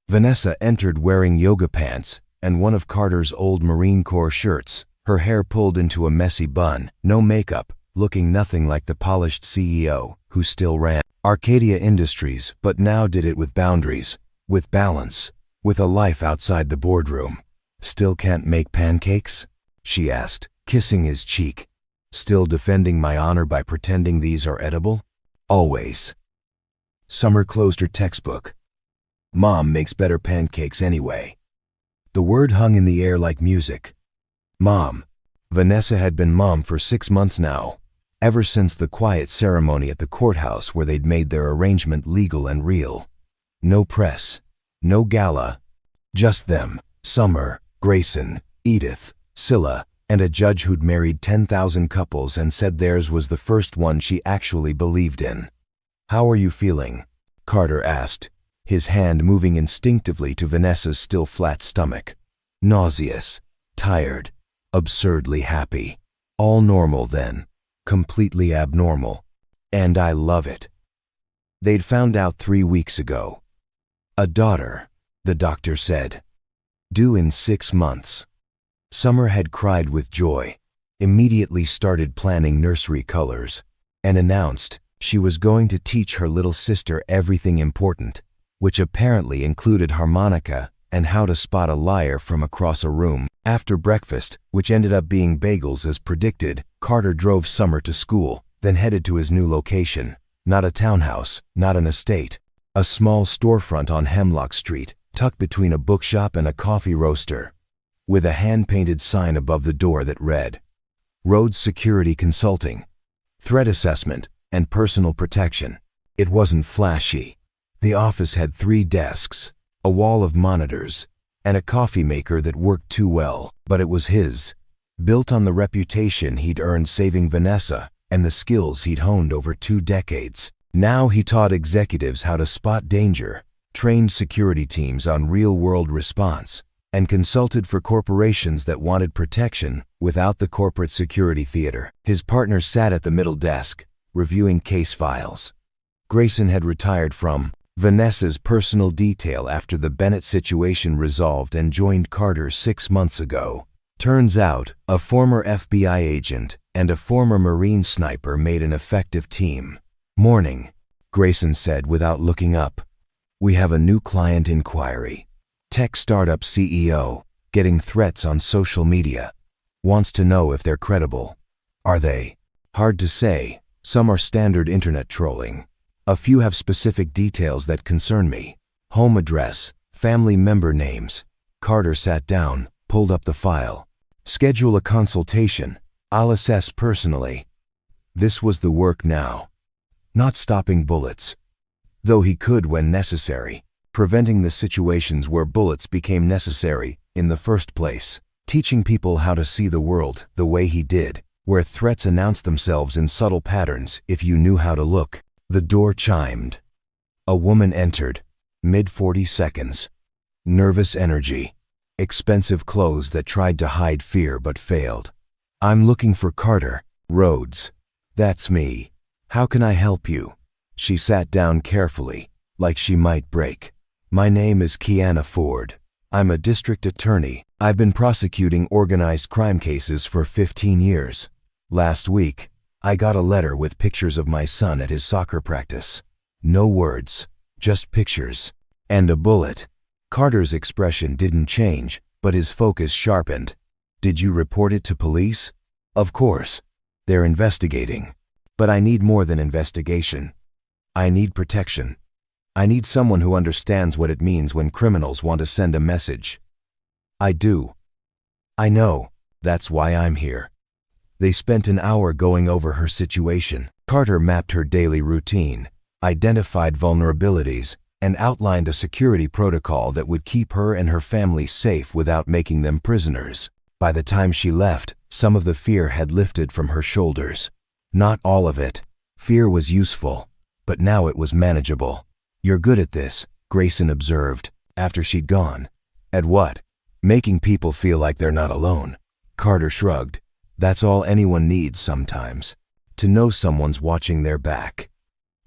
Vanessa entered wearing yoga pants and one of Carter's old Marine Corps shirts, her hair pulled into a messy bun, no makeup, looking nothing like the polished CEO who still ran Arcadia Industries but now did it with boundaries, with balance, with a life outside the boardroom. "Still can't make pancakes?" she asked, kissing his cheek. "Still defending my honor by pretending these are edible?" "Always." Summer closed her textbook. "Mom makes better pancakes anyway." The word hung in the air like music. Mom. Vanessa had been mom for 6 months now, ever since the quiet ceremony at the courthouse where they'd made their arrangement legal and real. No press, no gala, just them, Summer, Grayson, Edith, Scylla, and a judge who'd married 10,000 couples and said theirs was the first one she actually believed in. "How are you feeling?" Carter asked, his hand moving instinctively to Vanessa's still flat stomach. "Nauseous, tired, absurdly happy. All normal then, completely abnormal. And I love it." They'd found out 3 weeks ago. A daughter, the doctor said. Due in 6 months. Summer had cried with joy, immediately started planning nursery colors, and announced she was going to teach her little sister everything important, which apparently included harmonica and how to spot a liar from across a room. After breakfast, which ended up being bagels as predicted, Carter drove Summer to school, then headed to his new location. Not a townhouse, not an estate. A small storefront on Hemlock Street, tucked between a bookshop and a coffee roaster, with a hand-painted sign above the door that read, "Rhodes Security Consulting, Threat Assessment, and Personal Protection." It wasn't flashy. The office had 3 desks, a wall of monitors, and a coffee maker that worked too well, but it was his, built on the reputation he'd earned saving Vanessa and the skills he'd honed over 2 decades. Now he taught executives how to spot danger, trained security teams on real-world response, and consulted for corporations that wanted protection without the corporate security theater. His partner sat at the middle desk, reviewing case files. Grayson had retired from Vanessa's personal detail after the Bennett situation resolved and joined Carter 6 months ago. Turns out, a former FBI agent and a former Marine sniper made an effective team. "Morning," Grayson said without looking up. "We have a new client inquiry. Tech startup CEO, getting threats on social media. Wants to know if they're credible." "Are they?" "Hard to say. Some are standard internet trolling. A few have specific details that concern me. Home address, family member names." Carter sat down, pulled up the file. "Schedule a consultation. I'll assess personally." This was the work now. Not stopping bullets, though he could when necessary, preventing the situations where bullets became necessary in the first place, teaching people how to see the world the way he did, where threats announced themselves in subtle patterns if you knew how to look. The door chimed. A woman entered, mid-40 seconds. Nervous energy. Expensive clothes that tried to hide fear but failed. "I'm looking for Carter Rhodes." "That's me. How can I help you?" She sat down carefully, like she might break. "My name is Kiana Ford. I'm a district attorney. I've been prosecuting organized crime cases for 15 years. Last week, I got a letter with pictures of my son at his soccer practice. No words, just pictures. And a bullet." Carter's expression didn't change, but his focus sharpened. "Did you report it to police?" "Of course. They're investigating. But I need more than investigation. I need protection. I need someone who understands what it means when criminals want to send a message." "I do. I know. That's why I'm here." They spent an hour going over her situation. Carter mapped her daily routine, identified vulnerabilities, and outlined a security protocol that would keep her and her family safe without making them prisoners. By the time she left, some of the fear had lifted from her shoulders. Not all of it. Fear was useful, but now it was manageable. "You're good at this," Grayson observed, after she'd gone. "At what?" "Making people feel like they're not alone." Carter shrugged. "That's all anyone needs sometimes. To know someone's watching their back."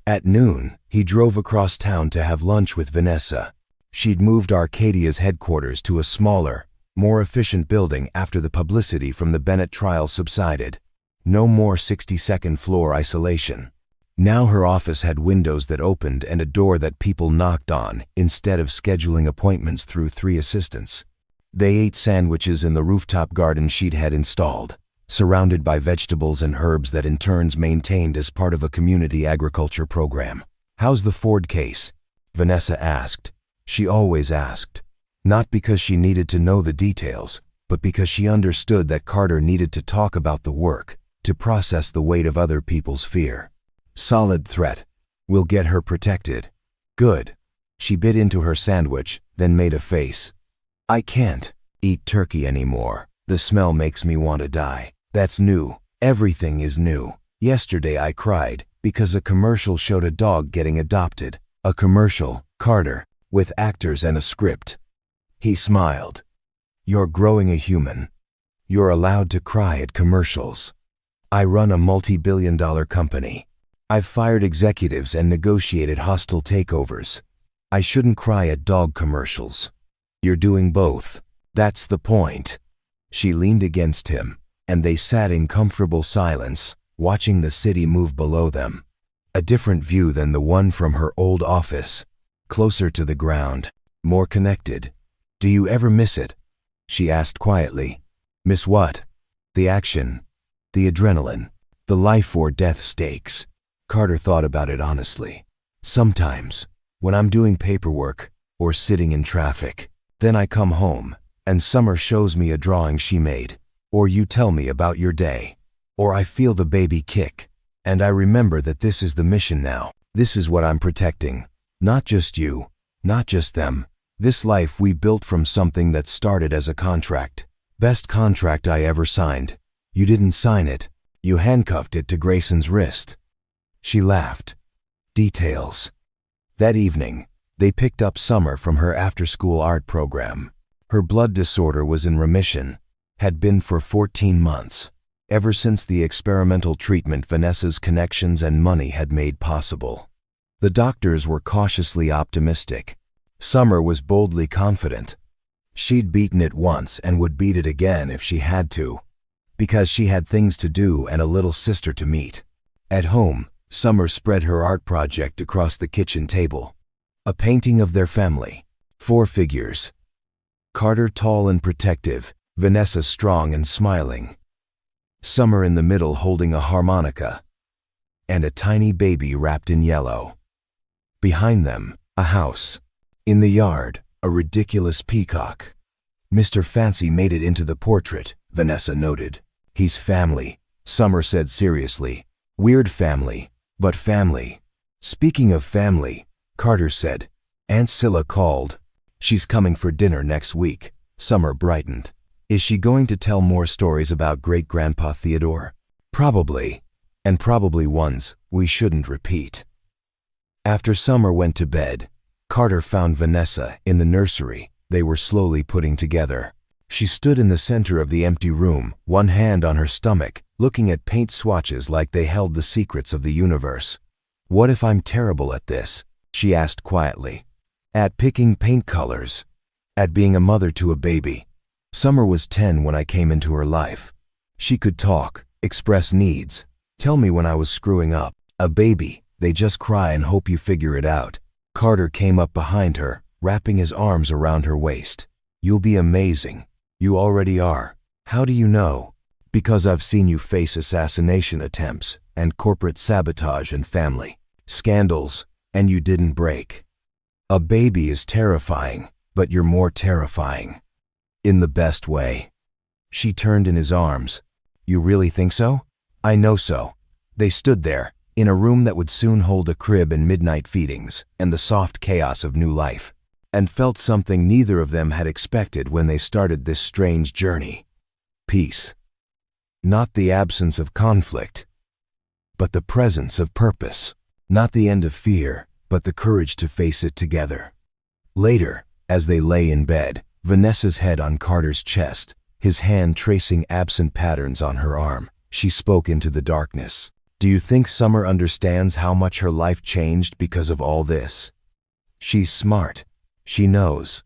At noon, he drove across town to have lunch with Vanessa. She'd moved Arcadia's headquarters to a smaller, more efficient building after the publicity from the Bennett trial subsided. No more 62nd floor isolation. Now her office had windows that opened and a door that people knocked on instead of scheduling appointments through 3 assistants. They ate sandwiches in the rooftop garden she'd had installed, surrounded by vegetables and herbs that interns maintained as part of a community agriculture program. "How's the Ford case?" Vanessa asked. She always asked. Not because she needed to know the details, but because she understood that Carter needed to talk about the work, to process the weight of other people's fear. "Solid threat. We'll get her protected." "Good." She bit into her sandwich, then made a face. "I can't eat turkey anymore. The smell makes me want to die." "That's new. Everything is new. Yesterday I cried because a commercial showed a dog getting adopted. A commercial, Carter, with actors and a script." He smiled. "You're growing a human. You're allowed to cry at commercials. I run a multi-billion-dollar company. I've fired executives and negotiated hostile takeovers. I shouldn't cry at dog commercials." "You're doing both. That's the point." She leaned against him, and they sat in comfortable silence, watching the city move below them. A different view than the one from her old office. Closer to the ground, more connected. "Do you ever miss it?" she asked quietly. "Miss what?" "The action, the adrenaline, the life or death stakes." Carter thought about it honestly. "Sometimes, when I'm doing paperwork or sitting in traffic, then I come home and Summer shows me a drawing she made, or you tell me about your day, or I feel the baby kick, and I remember that this is the mission now. This is what I'm protecting. Not just you, not just them. This life we built from something that started as a contract. Best contract I ever signed. You didn't sign it. You handcuffed it to Grayson's wrist." She laughed. Details. That evening, they picked up Summer from her after-school art program. Her blood disorder was in remission, had been for 14 months, ever since the experimental treatment Vanessa's connections and money had made possible. The doctors were cautiously optimistic. Summer was boldly confident. She'd beaten it once and would beat it again if she had to, because she had things to do and a little sister to meet. At home, Summer spread her art project across the kitchen table. A painting of their family. 4 figures. Carter tall and protective, Vanessa strong and smiling. Summer in the middle holding a harmonica. And a tiny baby wrapped in yellow. Behind them, a house. In the yard, a ridiculous peacock. "Mr. Fancy made it into the portrait," Vanessa noted. "He's family," Summer said seriously. Weird family, but family. Speaking of family, Carter said, Aunt Scylla called. She's coming for dinner next week. Summer brightened. Is she going to tell more stories about great-grandpa Theodore? Probably, and probably ones we shouldn't repeat. After Summer went to bed, Carter found Vanessa in the nursery they were slowly putting together. She stood in the center of the empty room, one hand on her stomach, looking at paint swatches like they held the secrets of the universe. What if I'm terrible at this? She asked quietly. At picking paint colors. At being a mother to a baby. Summer was 10 when I came into her life. She could talk, express needs, tell me when I was screwing up. A baby, they just cry and hope you figure it out. Carter came up behind her, wrapping his arms around her waist. You'll be amazing. You already are. How do you know? Because I've seen you face assassination attempts and corporate sabotage and family scandals, and you didn't break. A baby is terrifying, but you're more terrifying. In the best way. She turned in his arms. You really think so? I know so. They stood there, in a room that would soon hold a crib and midnight feedings and the soft chaos of new life, and felt something neither of them had expected when they started this strange journey. Peace. Not the absence of conflict, but the presence of purpose. Not the end of fear, but the courage to face it together. Later, as they lay in bed, Vanessa's head on Carter's chest, his hand tracing absent patterns on her arm, she spoke into the darkness. Do you think Summer understands how much her life changed because of all this? She's smart. She knows.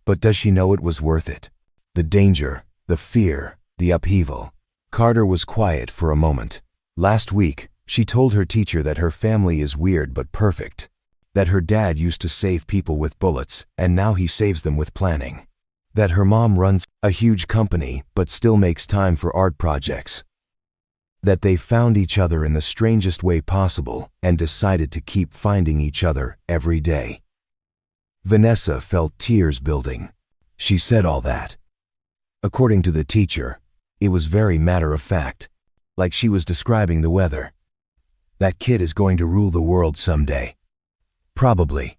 But does she know it was worth it? The danger, the fear, the upheaval. Carter was quiet for a moment. Last week, she told her teacher that her family is weird but perfect. That her dad used to save people with bullets, and now he saves them with planning. That her mom runs a huge company but still makes time for art projects. That they found each other in the strangest way possible and decided to keep finding each other every day. Vanessa felt tears building. She said all that. According to the teacher, it was very matter-of-fact, like she was describing the weather. That kid is going to rule the world someday. Probably.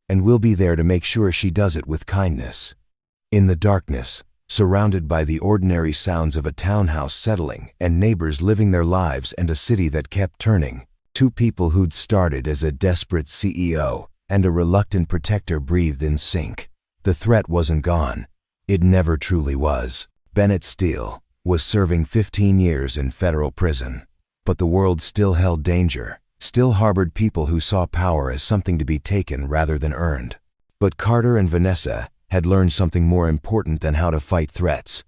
And we'll be there to make sure she does it with kindness. In the darkness, surrounded by the ordinary sounds of a townhouse settling and neighbors living their lives and a city that kept turning, two people who'd started as a desperate CEO and a reluctant protector breathed in sync. The threat wasn't gone. It never truly was. Bennett Steele was serving 15 years in federal prison. But the world still held danger, still harbored people who saw power as something to be taken rather than earned. But Carter and Vanessa had learned something more important than how to fight threats.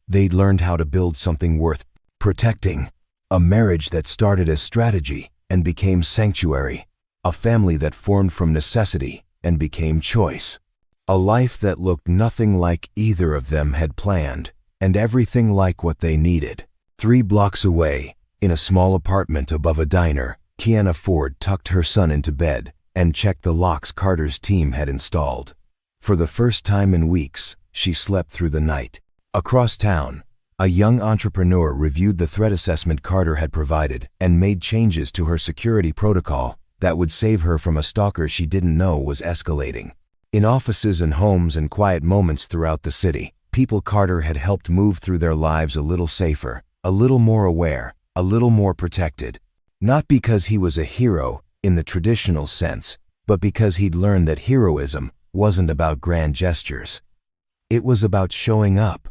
They'd learned how to build something worth protecting. A marriage that started as strategy and became sanctuary. A family that formed from necessity and became choice. A life that looked nothing like either of them had planned, and everything like what they needed. 3 blocks away, in a small apartment above a diner, Kiana Ford tucked her son into bed and checked the locks Carter's team had installed. For the first time in weeks, she slept through the night. Across town, a young entrepreneur reviewed the threat assessment Carter had provided and made changes to her security protocol that would save her from a stalker she didn't know was escalating. In offices and homes and quiet moments throughout the city, people Carter had helped move through their lives a little safer, a little more aware, a little more protected. Not because he was a hero in the traditional sense, but because he'd learned that heroism wasn't about grand gestures. It was about showing up,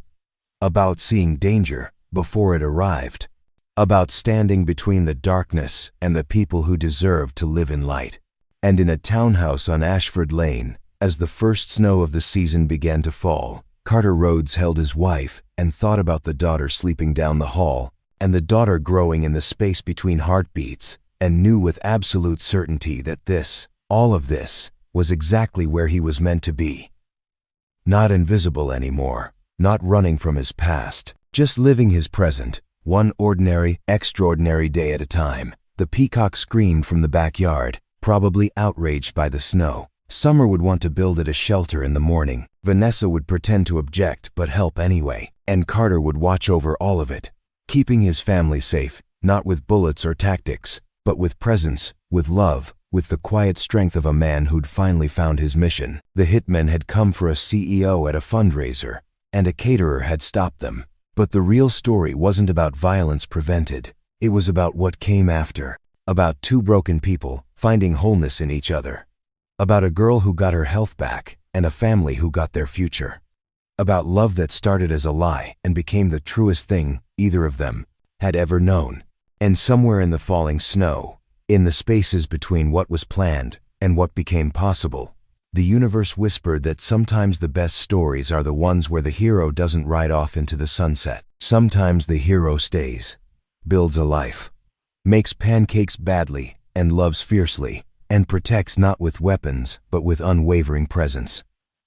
about seeing danger before it arrived, about standing between the darkness and the people who deserved to live in light. And in a townhouse on Ashford Lane, as the first snow of the season began to fall, Carter Rhodes held his wife and thought about the daughter sleeping down the hall, and the daughter growing in the space between heartbeats, and knew with absolute certainty that this, all of this, was exactly where he was meant to be. Not invisible anymore, not running from his past, just living his present, one ordinary, extraordinary day at a time. The peacock screamed from the backyard, probably outraged by the snow. Summer would want to build it a shelter in the morning. Vanessa would pretend to object but help anyway, and Carter would watch over all of it, keeping his family safe, Not with bullets or tactics, but with presence, with love, with the quiet strength of a man who'd finally found his mission. The hitmen had come for a CEO at a fundraiser, and a caterer had stopped them. But the real story wasn't about violence prevented. It was about what came after. About two broken people finding wholeness in each other. About a girl who got her health back and a family who got their future. About love that started as a lie and became the truest thing either of them had ever known. And somewhere in the falling snow, in the spaces between what was planned and what became possible, the universe whispered that sometimes the best stories are the ones where the hero doesn't ride off into the sunset. Sometimes the hero stays, builds a life, makes pancakes badly and loves fiercely, and protects not with weapons but with unwavering presence.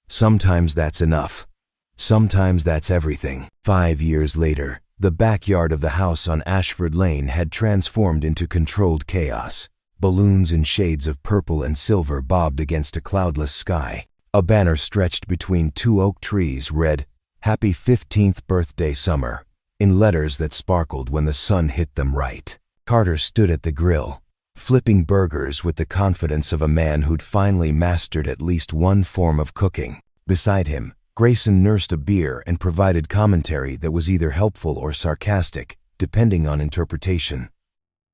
Sometimes that's enough. Sometimes that's everything. 5 years later, the backyard of the house on Ashford Lane had transformed into controlled chaos. Balloons in shades of purple and silver bobbed against a cloudless sky. A banner stretched between two oak trees read, "Happy 15th Birthday Summer," in letters that sparkled when the sun hit them right. Carter stood at the grill, flipping burgers with the confidence of a man who'd finally mastered at least one form of cooking. Beside him, Grayson nursed a beer and provided commentary that was either helpful or sarcastic, depending on interpretation.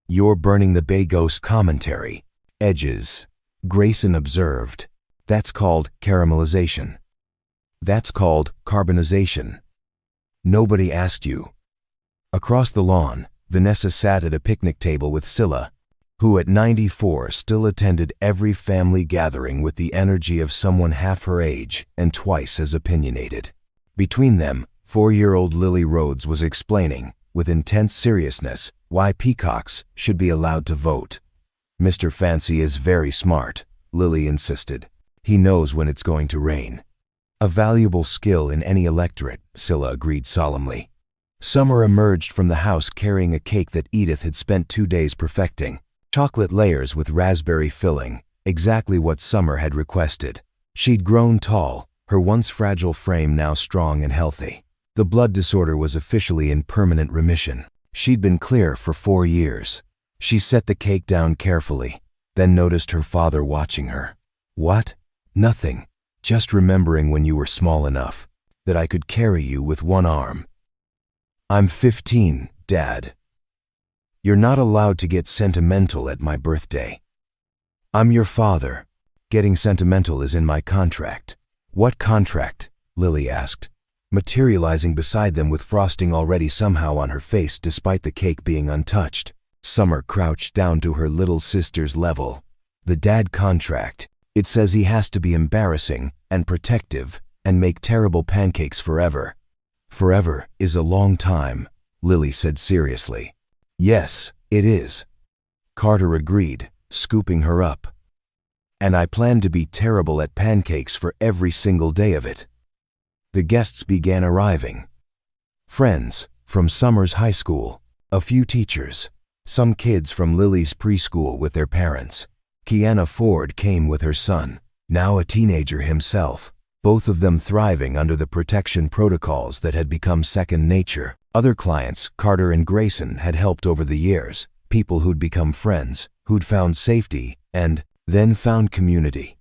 "You're burning the Bay Ghost commentary. Edges," Grayson observed. "That's called caramelization. That's called carbonization. Nobody asked you." Across the lawn, Vanessa sat at a picnic table with Scylla, who at 94 still attended every family gathering with the energy of someone half her age and twice as opinionated. Between them, 4-year-old Lily Rhodes was explaining, with intense seriousness, why peacocks should be allowed to vote. "Mr. Fancy is very smart," Lily insisted. "He knows when it's going to rain." "A valuable skill in any electorate," Scylla agreed solemnly. Summer emerged from the house carrying a cake that Edith had spent 2 days perfecting. Chocolate layers with raspberry filling, exactly what Summer had requested. She'd grown tall, her once fragile frame now strong and healthy. The blood disorder was officially in permanent remission. She'd been clear for 4 years. She set the cake down carefully, then noticed her father watching her. "What?" "Nothing. Just remembering when you were small enough that I could carry you with one arm." "I'm 15, Dad. You're not allowed to get sentimental at my birthday." "I'm your father. Getting sentimental is in my contract." "What contract?" Lily asked, materializing beside them with frosting already somehow on her face despite the cake being untouched. Summer crouched down to her little sister's level. "The dad contract. It says he has to be embarrassing and protective and make terrible pancakes forever." "Forever is a long time," Lily said seriously. "Yes, it is," Carter agreed, scooping her up. "And I plan to be terrible at pancakes for every single day of it." The guests began arriving. Friends from Summer's high school, a few teachers, some kids from Lily's preschool with their parents. Kiana Ford came with her son, now a teenager himself, both of them thriving under the protection protocols that had become second nature. Other clients, Carter and Grayson, had helped over the years, people who'd become friends, who'd found safety, and then found community.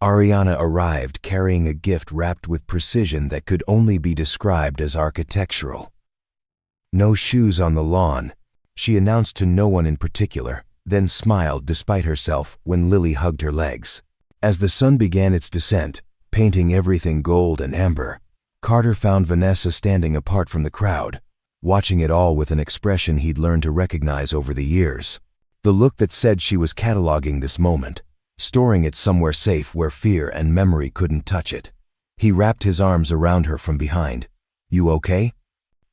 Ariana arrived carrying a gift wrapped with precision that could only be described as architectural. "No shoes on the lawn," she announced to no one in particular, then smiled despite herself when Lily hugged her legs. As the sun began its descent, painting everything gold and amber, Carter found Vanessa standing apart from the crowd, watching it all with an expression he'd learned to recognize over the years. The look that said she was cataloging this moment, storing it somewhere safe where fear and memory couldn't touch it. He wrapped his arms around her from behind. "You okay?"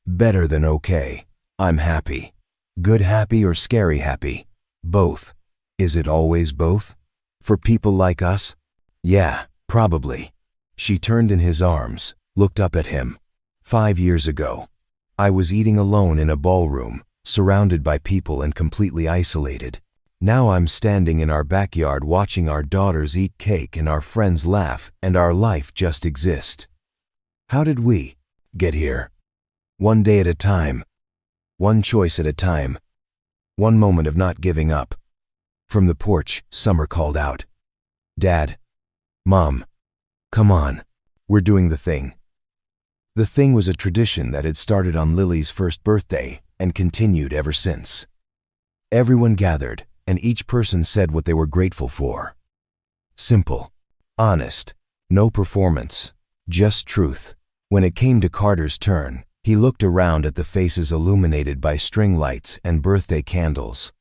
"Better than okay. I'm happy." "Good happy or scary happy?" "Both." "Is it always both? For people like us?" "Yeah, probably." She turned in his arms, looked up at him. 5 years ago, I was eating alone in a ballroom, surrounded by people and completely isolated. Now I'm standing in our backyard watching our daughters eat cake and our friends laugh and our life just exist. How did we get here? One day at a time. One choice at a time. One moment of not giving up. From the porch, Summer called out, "Dad, Mom, come on, we're doing the thing." The thing was a tradition that had started on Lily's first birthday and continued ever since. Everyone gathered, and each person said what they were grateful for. Simple, honest, no performance, just truth. When it came to Carter's turn, he looked around at the faces illuminated by string lights and birthday candles.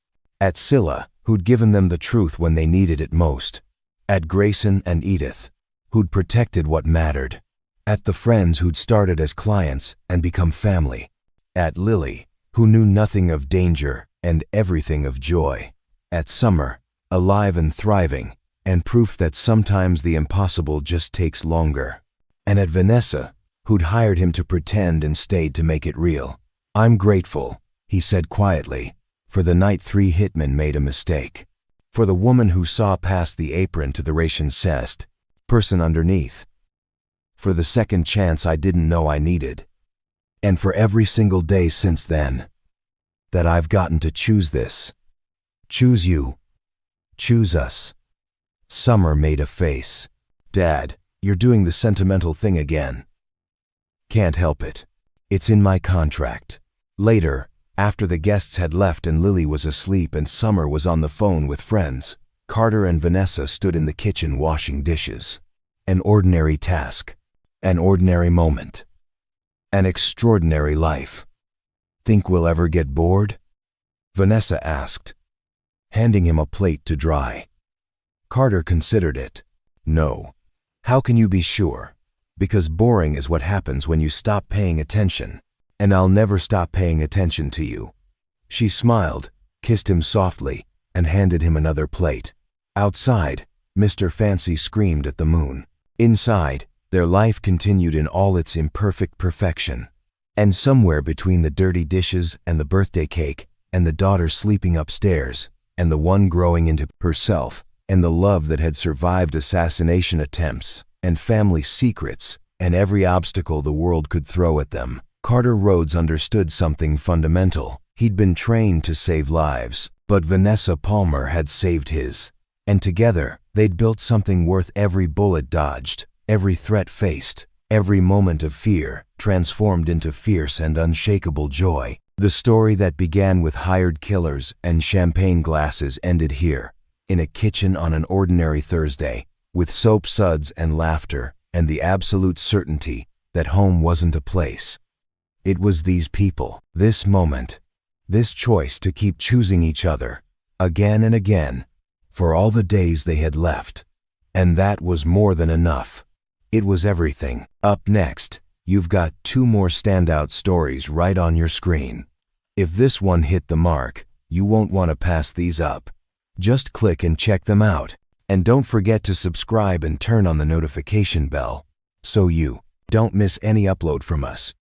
At Scylla, who'd given them the truth when they needed it most. At Grayson and Edith, who'd protected what mattered. At the friends who'd started as clients and become family. At Lily, who knew nothing of danger and everything of joy. At Summer, alive and thriving, and proof that sometimes the impossible just takes longer. And at Vanessa, who'd hired him to pretend and stayed to make it real. "I'm grateful," he said quietly, "for the night 3 hitmen made a mistake. For the woman who saw past the apron to the ration cest, person underneath. For the second chance I didn't know I needed. And for every single day since then, that I've gotten to choose this. Choose you. Choose us." Summer made a face. "Dad, you're doing the sentimental thing again." "Can't help it. It's in my contract." Later, after the guests had left and Lily was asleep and Summer was on the phone with friends, Carter and Vanessa stood in the kitchen washing dishes. An ordinary task. An ordinary moment. An extraordinary life. "Think we'll ever get bored?" Vanessa asked, handing him a plate to dry. Carter considered it. "No. How can you be sure? Because boring is what happens when you stop paying attention. And I'll never stop paying attention to you." She smiled, kissed him softly, and handed him another plate. Outside, Mr. Fancy screamed at the moon. Inside, their life continued in all its imperfect perfection. And somewhere between the dirty dishes and the birthday cake, and the daughter sleeping upstairs, and the one growing into herself, and the love that had survived assassination attempts, and family secrets, and every obstacle the world could throw at them, Carter Rhodes understood something fundamental. He'd been trained to save lives, but Vanessa Palmer had saved his. And together, they'd built something worth every bullet dodged, every threat faced, every moment of fear transformed into fierce and unshakable joy. The story that began with hired killers and champagne glasses ended here, in a kitchen on an ordinary Thursday, with soap suds and laughter and the absolute certainty that home wasn't a place. It was these people, this moment, this choice to keep choosing each other, again and again, for all the days they had left. And that was more than enough. It was everything. Up next, you've got 2 more standout stories right on your screen. If this one hit the mark, you won't want to pass these up. Just click and check them out. And don't forget to subscribe and turn on the notification bell, so you don't miss any upload from us.